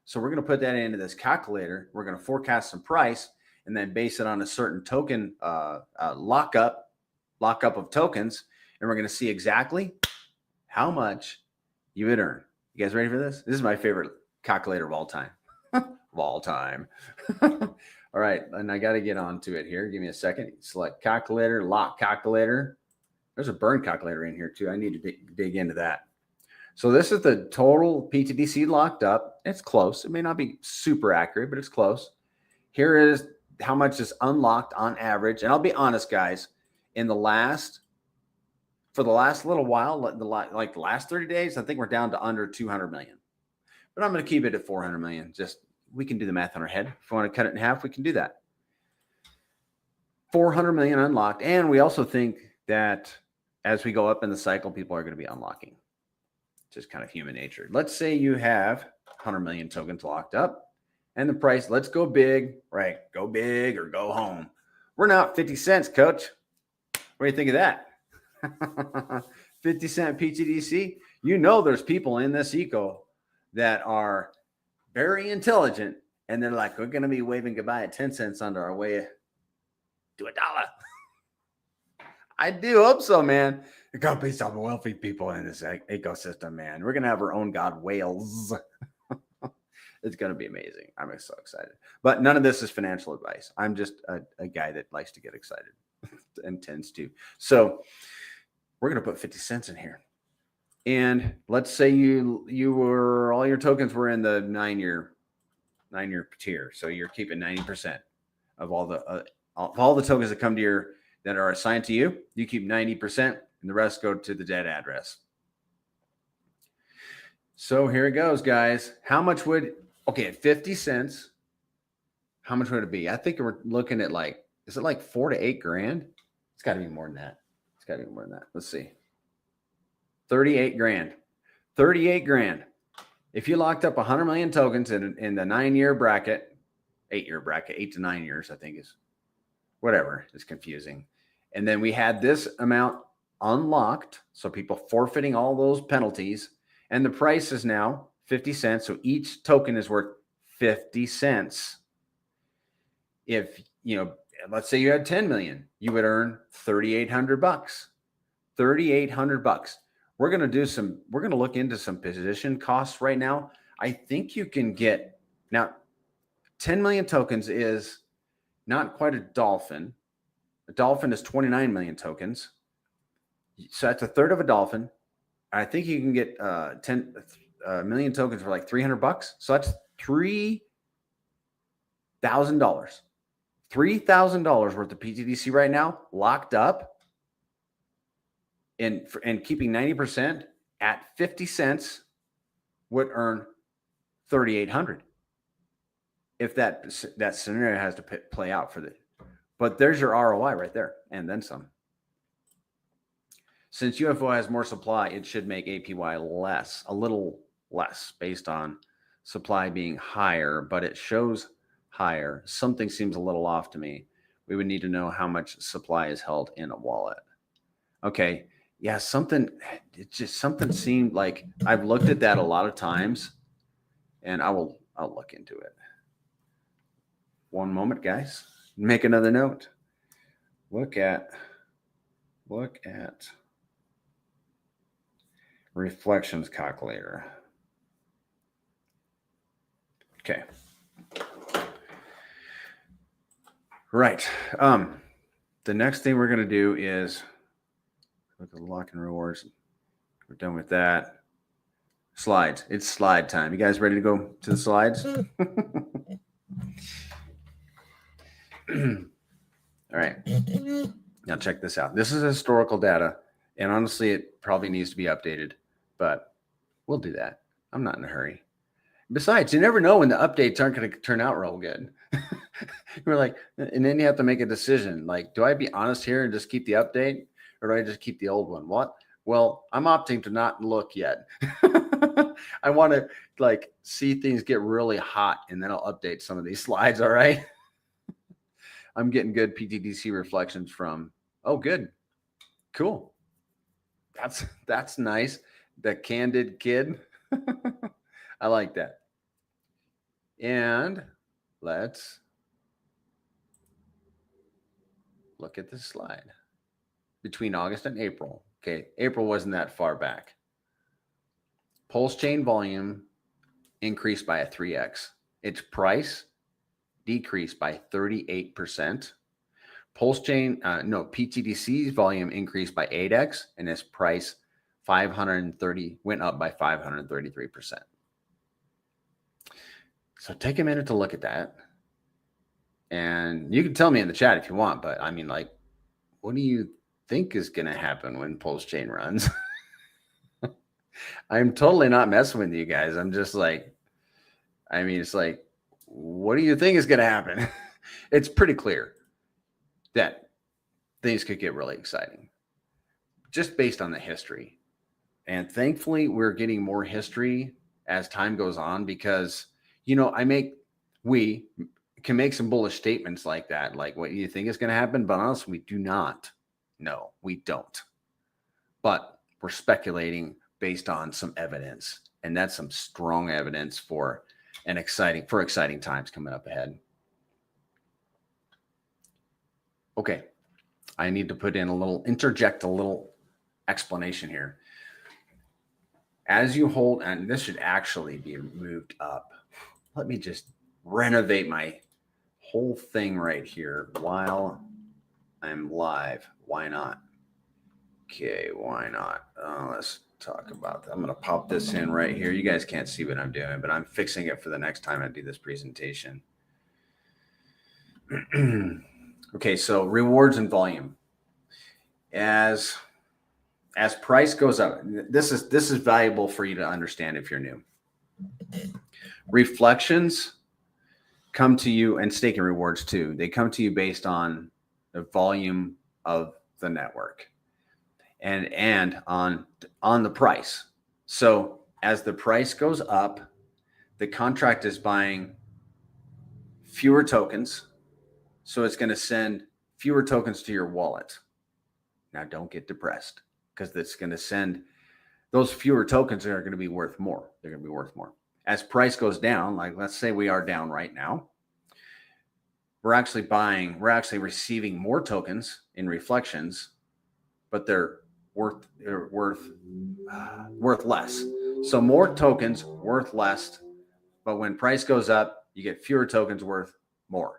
So we're going to put that into this calculator. We're going to forecast some price, and then base it on a certain token lockup of tokens. And we're going to see exactly how much you would earn. You guys ready for this? This is my favorite calculator of all time. Of all time. All right. And I got to get onto it here. Give me a second. Select calculator, lock calculator. There's a burn calculator in here too. I need to dig into that. So this is the total pTGC locked up. It's close. It may not be super accurate, but it's close. Here is how much is unlocked on average. And I'll be honest, guys, for the last little while, like the last 30 days, I think we're down to under 200 million. But I'm going to keep it at 400 million. We can do the math on our head. If we want to cut it in half, we can do that. 400 million unlocked. And we also think that as we go up in the cycle, people are going to be unlocking. Just kind of human nature. Let's say you have 100 million tokens locked up, and the price, let's go big, right? Go big or go home. We're now at 50 cents, coach. What do you think of that? 50 cent pTGC. You know, there's people in this eco that are very intelligent. And they're like, we're going to be waving goodbye at 10 cents on our way to $1. I do hope so, man. There's going to be some wealthy people in this ecosystem, man. We're going to have our own god whales. It's going to be amazing. I'm so excited. But none of this is financial advice. I'm just a guy that likes to get excited and tends to. So we're going to put 50 cents in here. And let's say you were, all your tokens were in the 9-year tier. So you're keeping 90% of all the tokens that come to your, that are assigned to you. You keep 90% and the rest go to the dead address. So here it goes, guys. How much would, okay, at 50 cents, how much would it be? I think we're looking at like, is it like 4 to 8 grand? It's got to be more than that. It's got to be more than that. Let's see. 38 grand. 38 grand. If you locked up 100 million tokens in the 9-year bracket, 8-year bracket, 8 to 9 years, I think is whatever. It's confusing. And then we had this amount unlocked. So people forfeiting all those penalties. And the price is now 50 cents. So each token is worth 50 cents. If, let's say you had 10 million, you would earn $3,800. $3,800. We're going to look into some position costs right now. I think you can get, now 10 million tokens is not quite a dolphin. A dolphin is 29 million tokens. So that's a third of a dolphin. I think you can get 10 million tokens for like $300. So that's $3,000. $3,000 worth of pTGC right now, locked up. And keeping 90% at 50 cents would earn 3,800 if that scenario has to play out for the. But there's your ROI right there, and then some. Since UFO has more supply, it should make APY less, a little less, based on supply being higher, but it shows higher. Something seems a little off to me. We would need to know how much supply is held in a wallet. Okay. Yeah, something seemed like I've looked at that a lot of times, and I'll look into it. One moment, guys. Make another note. Look at reflections calculator. Okay. Right. The next thing we're going to do is look at the lock and rewards. We're done with that. Slides. It's slide time. You guys ready to go to the slides? All right. Now check this out. This is historical data, and honestly, it probably needs to be updated, but we'll do that. I'm not in a hurry. Besides, you never know when the updates aren't going to turn out real good. We're like, and then you have to make a decision. Like, do I be honest here and just keep the update, or do I just keep the old one? What? Well, I'm opting to not look yet. I want to see things get really hot, and then I'll update some of these slides. All right. I'm getting good pTGC reflections from. Oh, good. Cool. That's nice. The candid kid. I like that. And let's look at this slide. Between August and April. Okay, April wasn't that far back. Pulse chain volume increased by a 3x. Its price decreased by 38%. Pulse chain, pTGC's volume increased by 8x, and its price went up by 533%. So take a minute to look at that. And you can tell me in the chat if you want, but I mean, what do you think is going to happen when Pulse chain runs? I'm totally not messing with you guys. I'm just it's like, what do you think is going to happen? It's pretty clear that things could get really exciting just based on the history. And thankfully, we're getting more history as time goes on because, we can make some bullish statements like that, like what you think is going to happen. But honestly, we do not. No, we don't. But we're speculating based on some evidence. And that's some strong evidence for and exciting times coming up ahead. Okay, I need to interject a little explanation here. As you hold, and this should actually be moved up. Let me just renovate my whole thing right here while I'm live. Why not? Okay, why not? Let's talk about that. I'm going to pop this in right here. You guys can't see what I'm doing, but I'm fixing it for the next time I do this presentation. Okay, so rewards and volume. As price goes up, this is valuable for you to understand if you're new. Reflections come to you, and staking rewards too. They come to you based on the volume of the network and on the price. So as the price goes up, the contract is buying fewer tokens. So it's going to send fewer tokens to your wallet. Now don't get depressed, because it's going to send those fewer tokens are going to be worth more. They're going to be worth more. As price goes down, like let's say we are down right now, we're actually receiving more tokens in reflections, but they're worth less. So more tokens worth less, but when price goes up, you get fewer tokens worth more.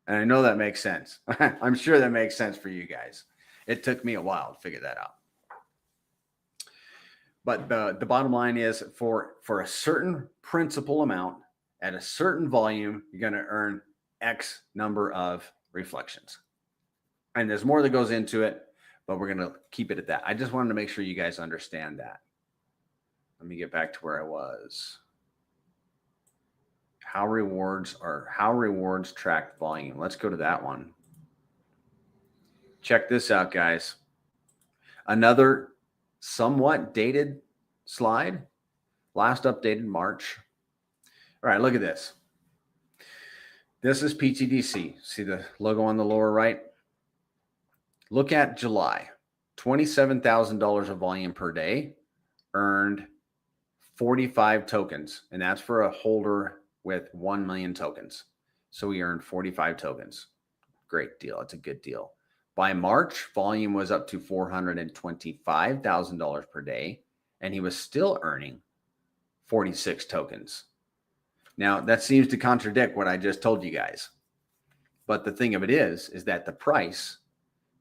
And I know that makes sense. I'm sure that makes sense for you guys. It took me a while to figure that out. But the bottom line is for a certain principal amount at a certain volume, you're going to earn X number of reflections. And there's more that goes into it, but we're going to keep it at that. I just wanted to make sure you guys understand that. Let me get back to where I was. How rewards track volume. Let's go to that one. Check this out, guys. Another somewhat dated slide, last updated March. All right, look at this. This is pTGC. See the logo on the lower right? Look at July. $27,000 of volume per day, earned 45 tokens, and that's for a holder with 1 million tokens. So we earned 45 tokens. Great deal. It's a good deal. By March, volume was up to $425,000 per day, and he was still earning 46 tokens. Now, that seems to contradict what I just told you guys. But the thing of it is that the price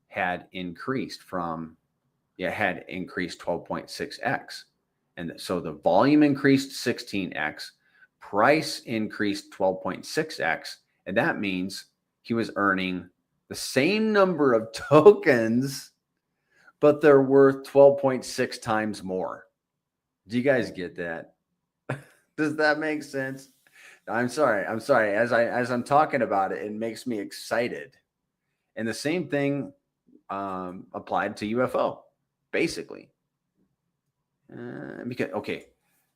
had increased 12.6x. And so the volume increased 16x, price increased 12.6x, and that means he was earning the same number of tokens, but they're worth 12.6 times more. Do you guys get that? Does that make sense? I'm sorry. As I'm talking about it, it makes me excited. And the same thing applied to UFO, basically.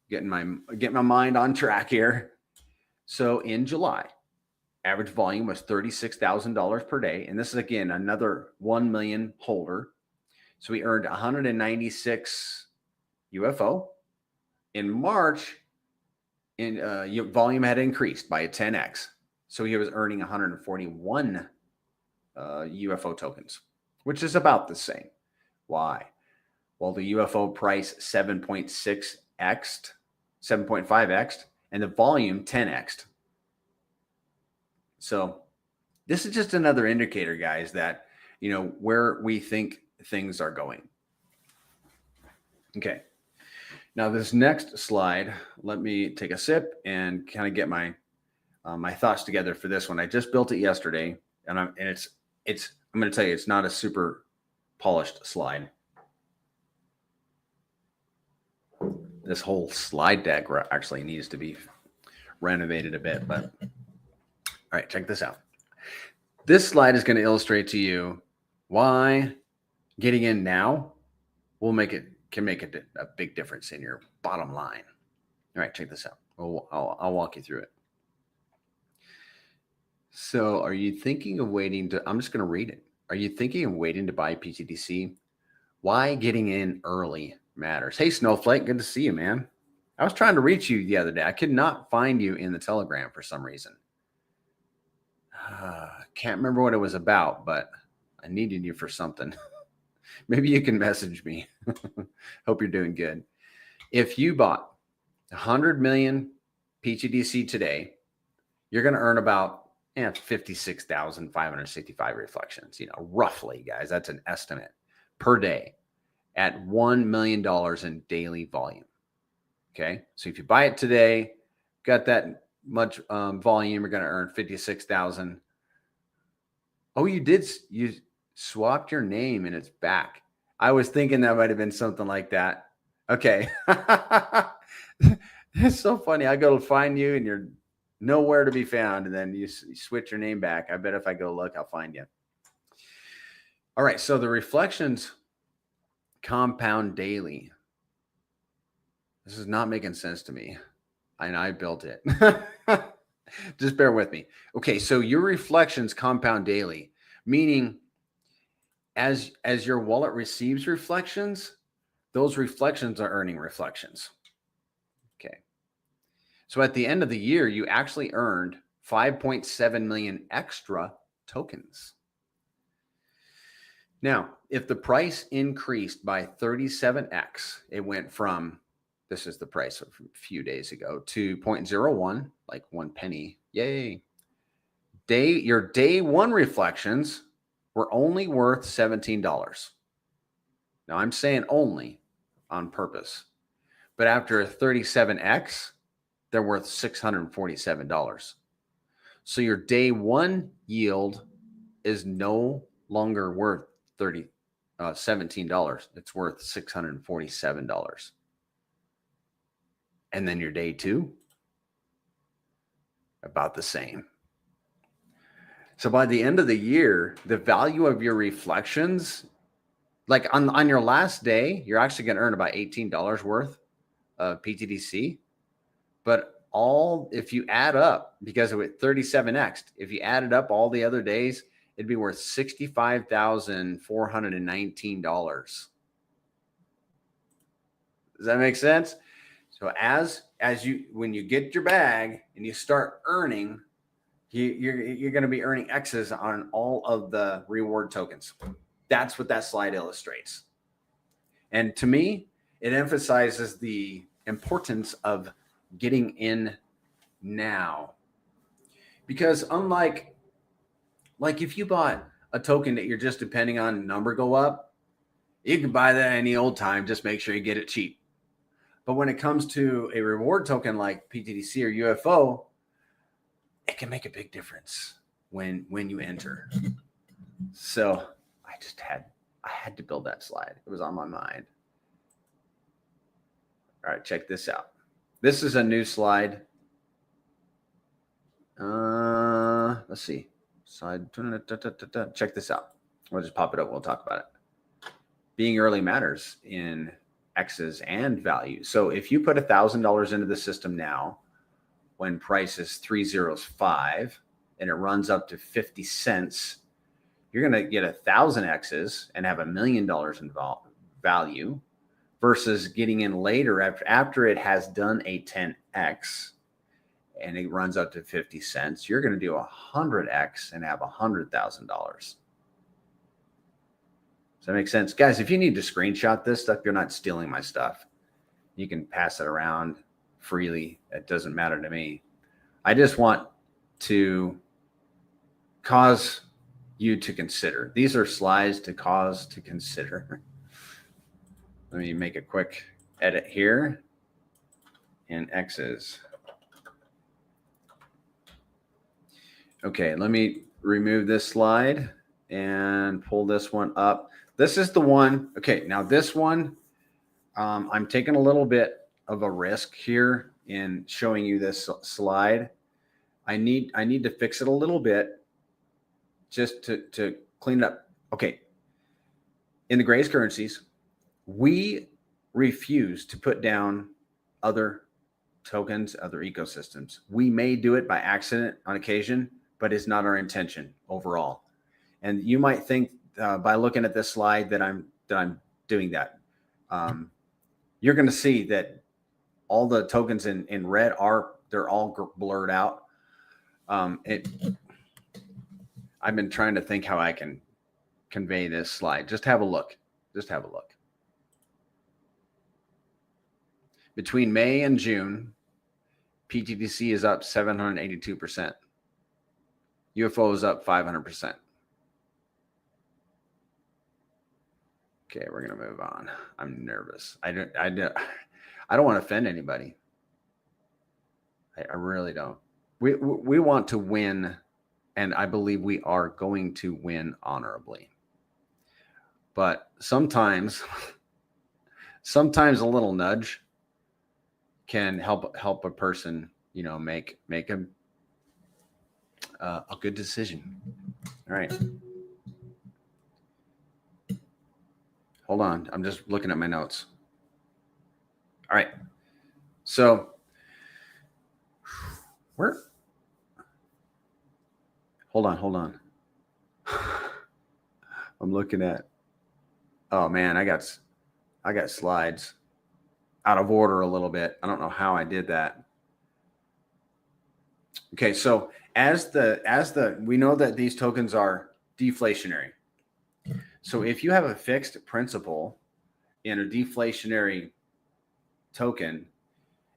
Getting my mind on track here. So in July, average volume was $36,000 per day. And this is, again, another 1 million holder. So we earned 196 UFO. In March, volume had increased by a 10x. So he was earning 141 UFO tokens, which is about the same. Why? Well, the UFO price 7.5x, and the volume 10x. So this is just another indicator, guys, that, where we think things are going. Okay. Now this next slide, let me take a sip and kind of get my thoughts together for this one. I just built it yesterday, and I'm going to tell you, it's not a super polished slide. This whole slide deck actually needs to be renovated a bit, but all right, check this out. This slide is going to illustrate to you why getting in now can make a big difference in your bottom line. All right, check this out. I'll walk you through it. So are you thinking of waiting to, I'm just going to read it. Are you thinking of waiting to buy pTGC? Why getting in early matters. Hey, Snowflake, good to see you, man. I was trying to reach you the other day. I could not find you in the Telegram for some reason. Can't remember what it was about, but I needed you for something. Maybe you can message me. Hope you're doing good. If you bought 100 million pTGC today, you're going to earn about 56,565 reflections, roughly, guys. That's an estimate per day at $1 million in daily volume. Okay. So if you buy it today, got that much volume, you're going to earn 56,000. Oh, you swapped your name and it's back. I was thinking that might've been something like that. Okay. It's so funny. I go to find you and you're nowhere to be found. And then you switch your name back. I bet if I go look, I'll find you. All right. So the reflections compound daily. This is not making sense to me. And I built it. Just bear with me. Okay. So your reflections compound daily, meaning as your wallet receives reflections, those reflections are earning reflections. Okay. So at the end of the year, you actually earned 5.7 million extra tokens. Now, if the price increased by 37x, it went from, this is the price of a few days ago, to 0.01, like 1 penny. Yay. Your day one reflections were only worth $17. Now, I'm saying only on purpose. But after a 37x, they're worth $647. So your day one yield is no longer worth $17. It's worth $647. And then your day two, about the same. So by the end of the year, the value of your reflections, like on your last day, you're actually going to earn about $18 worth of pTGC. But if you add up, because it was 37x, if you added up all the other days, it'd be worth $65,419. Does that make sense? So when you get your bag and you start earning, you're going to be earning X's on all of the reward tokens. That's what that slide illustrates. And to me, it emphasizes the importance of getting in now. Because unlike if you bought a token that you're just depending on number go up, you can buy that any old time. Just make sure you get it cheap. But when it comes to a reward token like pTGC or UFO, it can make a big difference when you enter. So I had to build that slide. It was on my mind. All right, check this out. This is a new slide. Let's see. Slide. Check this out. We'll just pop it up. We'll talk about it. Being early matters in X's and value. So if you put $1,000 into the system now, when price is 305 and it runs up to 50 cents, you're going to get 1,000 X's and have $1 million in value, versus getting in later after it has done a 10x and it runs up to 50 cents. You're going to do 100x and have $100,000. Does that make sense? Guys, if you need to screenshot this stuff, you're not stealing my stuff. You can pass it around freely. It doesn't matter to me. I just want to cause you to consider. These are slides to cause to consider. Let me make a quick edit here in X's. Okay, let me remove this slide and pull this one up. This is the one. Okay, now this one, I'm taking a little bit of a risk here in showing you this slide. I need to fix it a little bit just to clean it up. Okay, in the Grace currencies, we refuse to put down other tokens, other ecosystems. We may do it by accident on occasion, but it's not our intention overall. And you might think by looking at this slide that I'm doing that. You're going to see that all the tokens in red they're all blurred out. I've been trying to think how I can convey this slide. Just have a look. Just have a look. Between May and June, pTGC is up 782%. UFO is up 500%. Okay, we're gonna move on. I'm nervous. I don't want to offend anybody. I really don't. We want to win, and I believe we are going to win honorably. But sometimes a little nudge can help a person, make a good decision. All right. Hold on. I'm just looking at my notes. All right. So hold on. I'm looking at, oh man, I got slides out of order a little bit. I don't know how I did that. Okay. So we know that these tokens are deflationary. So if you have a fixed principal in a deflationary token,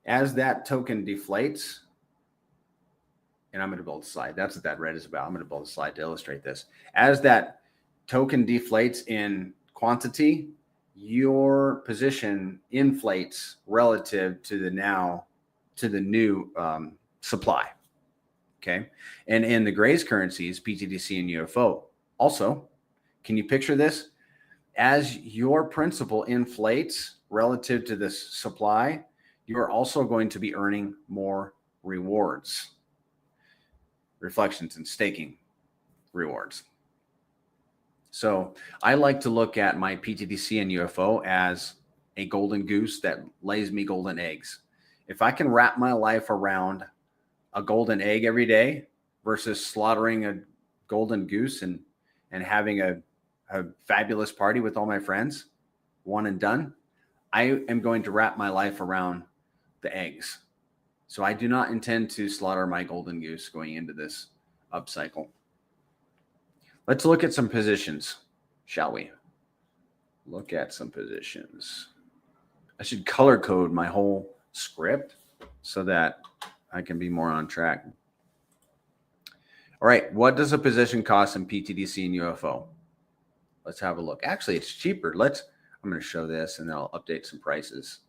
as that token deflates, and I'm going to build a slide. That's what that red is about. I'm going to build a slide to illustrate this. As that token deflates in quantity, your position inflates relative to the new supply. Okay. And in the Grays currencies, pTGC and UFO, also, can you picture this? As your principal inflates relative to this supply, you're also going to be earning more rewards, reflections and staking rewards. So I like to look at my pTGC and UFO as a golden goose that lays me golden eggs. If I can wrap my life around a golden egg every day versus slaughtering a golden goose and having a fabulous party with all my friends, one and done, I am going to wrap my life around the eggs. So I do not intend to slaughter my golden goose going into this upcycle. Let's look at some positions, shall we? Look at some positions. I should color code my whole script so that I can be more on track. All right, what does a position cost in pTGC and UFO? Let's have a look. Actually, it's cheaper. I'm going to show this and then I'll update some prices.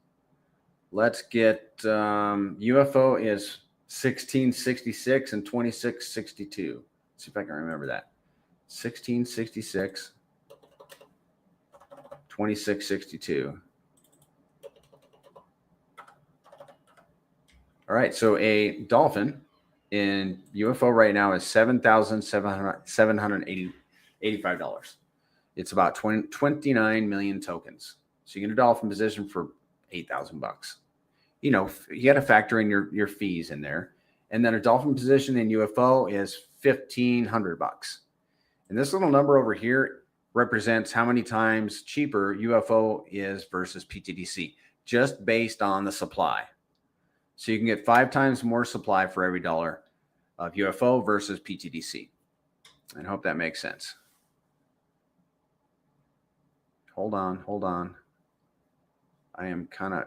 Let's get UFO is 1666 and 2662. Let's see if I can remember that. 1666, 2662. All right, so a dolphin in UFO right now is $7,785. It's about 29 million tokens. So you get a dolphin position for $8,000. You got to factor in your fees in there. And then a dolphin position in UFO is $1,500. And this little number over here represents how many times cheaper UFO is versus pTGC, just based on the supply. So you can get 5 times more supply for every dollar of UFO versus pTGC. I hope that makes sense. Hold on. I am kind of,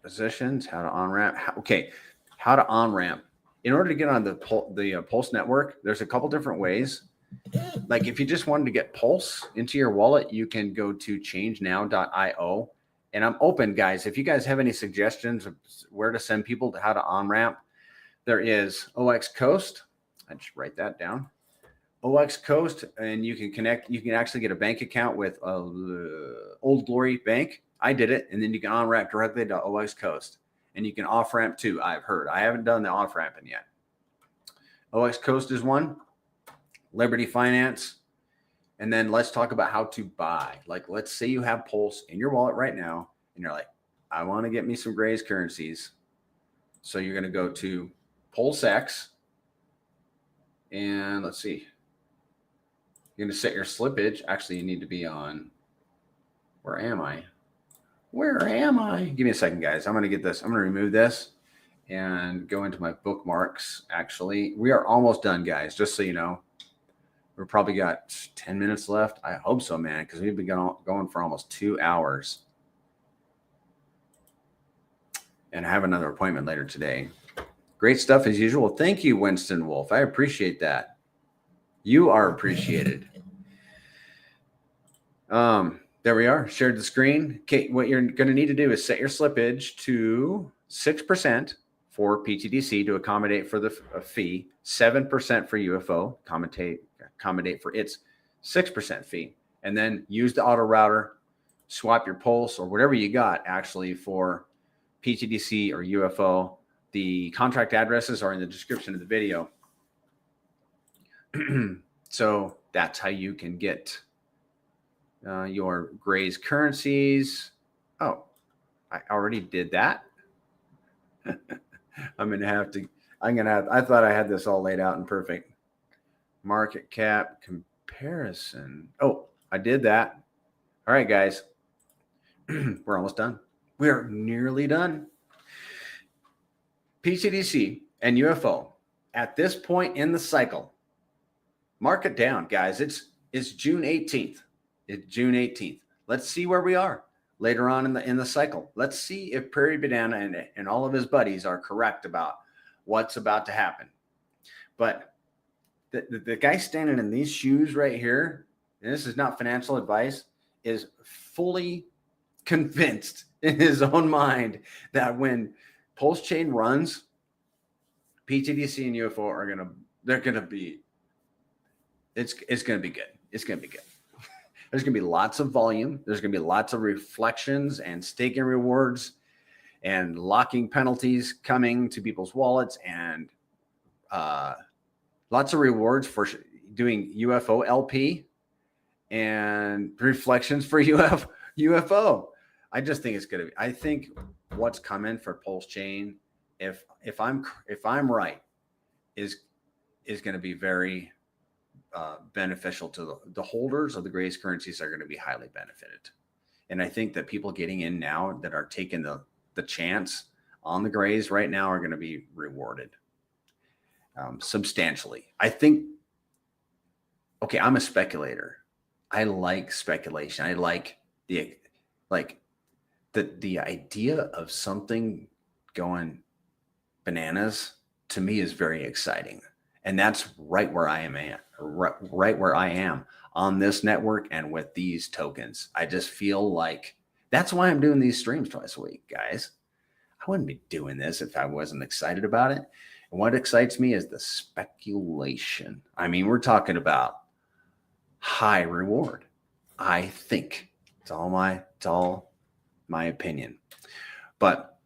positions, how to on-ramp. How to on-ramp. In order to get on the Pulse network, there's a couple different ways. Like if you just wanted to get Pulse into your wallet, you can go to changenow.io. And I'm open, guys. If you guys have any suggestions of where to send people to how to on-ramp, there is OX Coast. I just write that down. OX Coast, and you can connect. You can actually get a bank account with Old Glory Bank. I did it, and then you can on-ramp directly to OX Coast. And you can off-ramp too, I've heard. I haven't done the off-ramping yet. OX Coast is one. Liberty Finance. And then let's talk about how to buy. Like, let's say you have Pulse in your wallet right now, and you're like, I want to get me some Grays currencies. So you're going to go to PulseX. And let's see. You're going to set your slippage. Actually, you need to be on, where am I? Where am I? Give me a second, guys. I'm going to get this. I'm going to remove this and go into my bookmarks. Actually, we are almost done, guys. Just so you know, we've probably got 10 minutes left. I hope so, man, because we've been going for almost 2 hours. And I have another appointment later today. Great stuff as usual. Thank you, Winston Wolf. I appreciate that. You are appreciated. There we are. Shared the screen. Okay, what you're going to need to do is set your slippage to 6% for pTGC to accommodate for the fee, 7% for UFO, accommodate for its 6% fee, and then use the auto router, swap your pulse or whatever you got actually for pTGC or UFO. The contract addresses are in the description of the video. So that's how you can get your Gray's currencies. Oh, I already did that. I thought I had this all laid out and perfect. Market cap comparison. Oh, I did that. All right, guys. We're almost done. We're nearly done. pTGC and UFO at this point in the cycle, mark it down, guys. It's June 18th. It's June 18th. Let's see where we are later on in the cycle. Let's see if Prairie Banana and all of his buddies are correct about what's about to happen. But the guy standing in these shoes right here, and this is not financial advice, is fully convinced in his own mind that when Pulse Chain runs, pTGC and UFO are gonna be good. It's gonna be good. There's going to be lots of volume. There's going to be lots of reflections and staking rewards and locking penalties coming to people's wallets and lots of rewards for doing UFO LP and reflections for UFO. I just think it's going to be, I think what's coming for Pulse Chain, if I'm right, is going to be very beneficial to the holders of the Gray's currencies are going to be highly benefited. And I think that people getting in now that are taking the chance on the Grays right now are going to be rewarded substantially. I think, okay, I'm a speculator. I like speculation. I like the idea of something going bananas to me is very exciting. And that's right where I am right where I am on this network and with these tokens. I just feel like that's why I'm doing these streams twice a week, guys. I wouldn't be doing this if I wasn't excited about it. And what excites me is the speculation. I mean, we're talking about high reward. I think it's all my opinion. But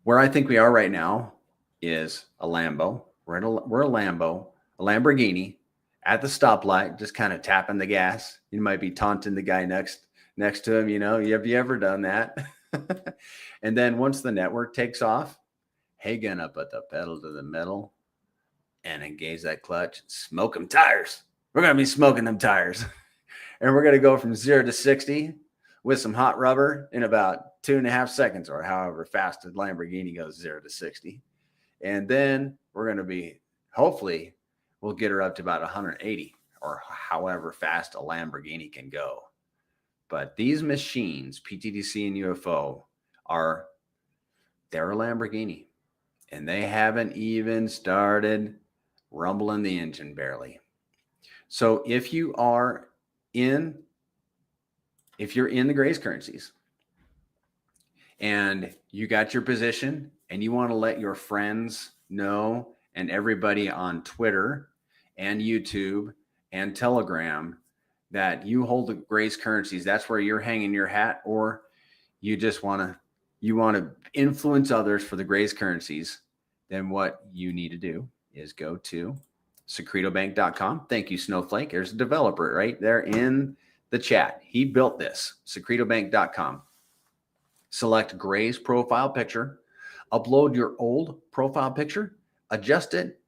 where I think we are right now is a Lambo. We're a Lamborghini at the stoplight, just kind of tapping the gas. You might be taunting the guy next to him. You know, have you ever done that? And then once the network takes off, hey, gonna put the pedal to the metal and engage that clutch. Smoke them tires. We're gonna be smoking them tires, and we're gonna go from 0 to 60 with some hot rubber in about 2.5 seconds, or however fast the Lamborghini goes 0 to 60. And then we're going to be, hopefully, we'll get her up to about 180 or however fast a Lamborghini can go. But these machines, pTGC and UFO, they're a Lamborghini. And they haven't even started rumbling the engine barely. So if you're in the Gray's currencies and you got your position and you want to let your friends know and everybody on Twitter and YouTube and Telegram that you hold the Gray's currencies, that's where you're hanging your hat, or you just want to influence others for the Gray's currencies, then what you need to do is go to secretobank.com. Thank you, Snowflake. There's a developer right there in the chat. He built this, secretobank.com. Select Gray's profile picture, upload your old profile picture, adjust it,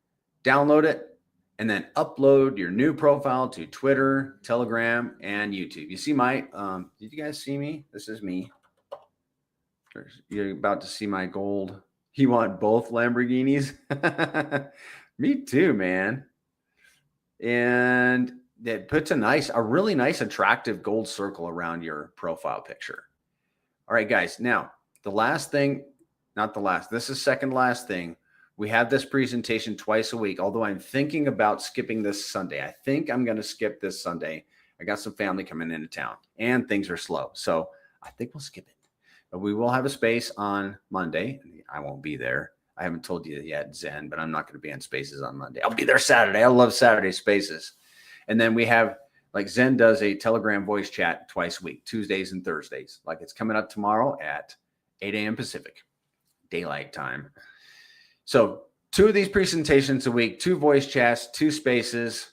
download it, and then upload your new profile to Twitter, Telegram, and YouTube. You see did you guys see me? This is me. You're about to see my gold. You want both Lamborghinis? Me too, man. And it puts a really nice, attractive gold circle around your profile picture. All right, guys. Now, the last thing, not the last, this is second last thing. We have this presentation twice a week, although I'm thinking about skipping this Sunday. I think I'm going to skip this Sunday. I got some family coming into town and things are slow. So I think we'll skip it. But we will have a space on Monday. I won't be there. I haven't told you yet, Zen, but I'm not going to be on spaces on Monday. I'll be there Saturday. I love Saturday spaces. And then we have, like, Zen does a Telegram voice chat twice a week, Tuesdays and Thursdays. Like, it's coming up tomorrow at 8 a.m. Pacific, daylight time. So 2 of these presentations a week, 2 voice chats, 2 spaces,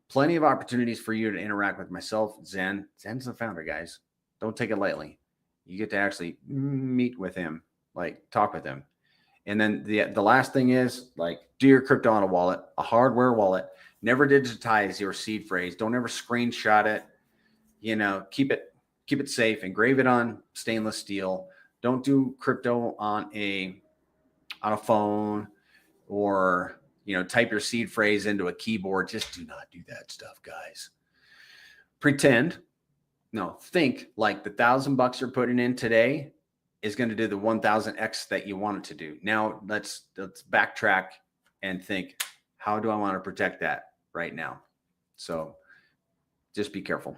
plenty of opportunities for you to interact with myself, Zen. Zen's the founder, guys. Don't take it lightly. You get to actually meet with him, like talk with him. And then the last thing is, like, do your crypto on a wallet, a hardware wallet. Never digitize your seed phrase. Don't ever screenshot it. You know, keep it safe. Engrave it on stainless steel. Don't do crypto on a phone, or, you know, type your seed phrase into a keyboard. Just do not do that stuff, guys. Think like the $1,000 you're putting in today is going to do the 1,000x that you want it to do. Now let's backtrack and think, how do I want to protect that right now? So just be careful.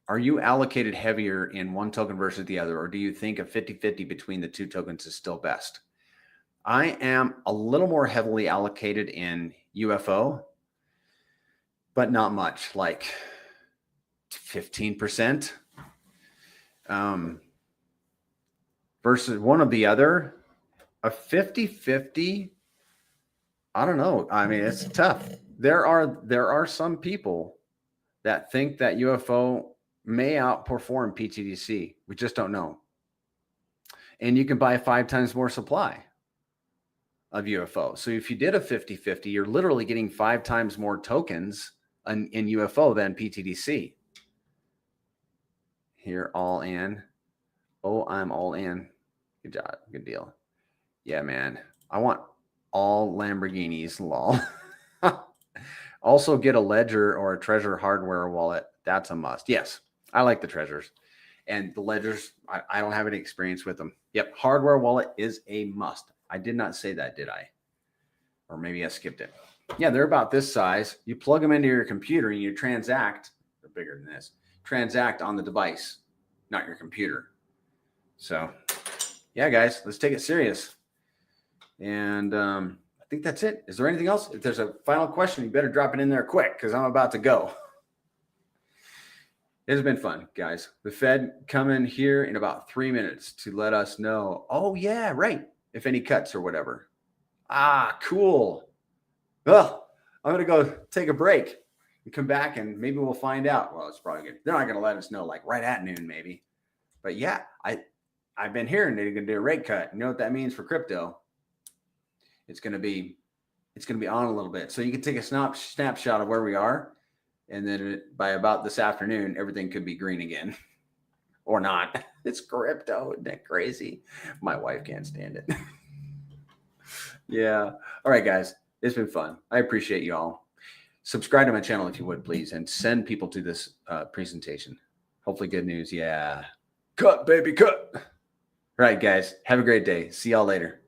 Are you allocated heavier in one token versus the other, or do you think a 50-50 between the 2 tokens is still best? I am a little more heavily allocated in UFO, but not much, like 15%. Versus one of the other, a 50-50. I don't know. I mean, it's tough. There are some people that think that UFO may outperform pTGC. We just don't know. And you can buy 5 times more supply of UFO. So if you did a 50-50, you're literally getting 5 times more tokens in UFO than pTGC. Here, all in. Oh, I'm all in. Good job. Good deal. Yeah, man. I want all Lamborghinis, lol. Also get a Ledger or a Treasure hardware wallet. That's a must. Yes, I like the Treasures. And the Ledgers, I don't have any experience with them. Yep, hardware wallet is a must. I did not say that, did I? Or maybe I skipped it. Yeah, they're about this size. You plug them into your computer and you transact. They're bigger than this. Transact on the device, not your computer. So, yeah, guys, let's take it serious. And I think that's it. Is there anything else? If there's a final question, you better drop it in there quick, because I'm about to go. It's been fun, guys. The Fed coming here in about 3 minutes to let us know. Oh, yeah, right. If any cuts or whatever. Ah, cool. Well, I'm going to go take a break and come back, and maybe we'll find out. Well, it's probably good. They're not going to let us know, like right at noon, maybe. But yeah, I've been hearing they're going to do a rate cut. You know what that means for crypto? It's going to be on a little bit. So you can take a snapshot of where we are. And then by about this afternoon, everything could be green again, or not. It's crypto. Isn't that crazy? My wife can't stand it. Yeah. All right, guys. It's been fun. I appreciate you all. Subscribe to my channel if you would, please, and send people to this presentation. Hopefully good news. Yeah. Cut, baby, cut. All right, guys. Have a great day. See y'all later.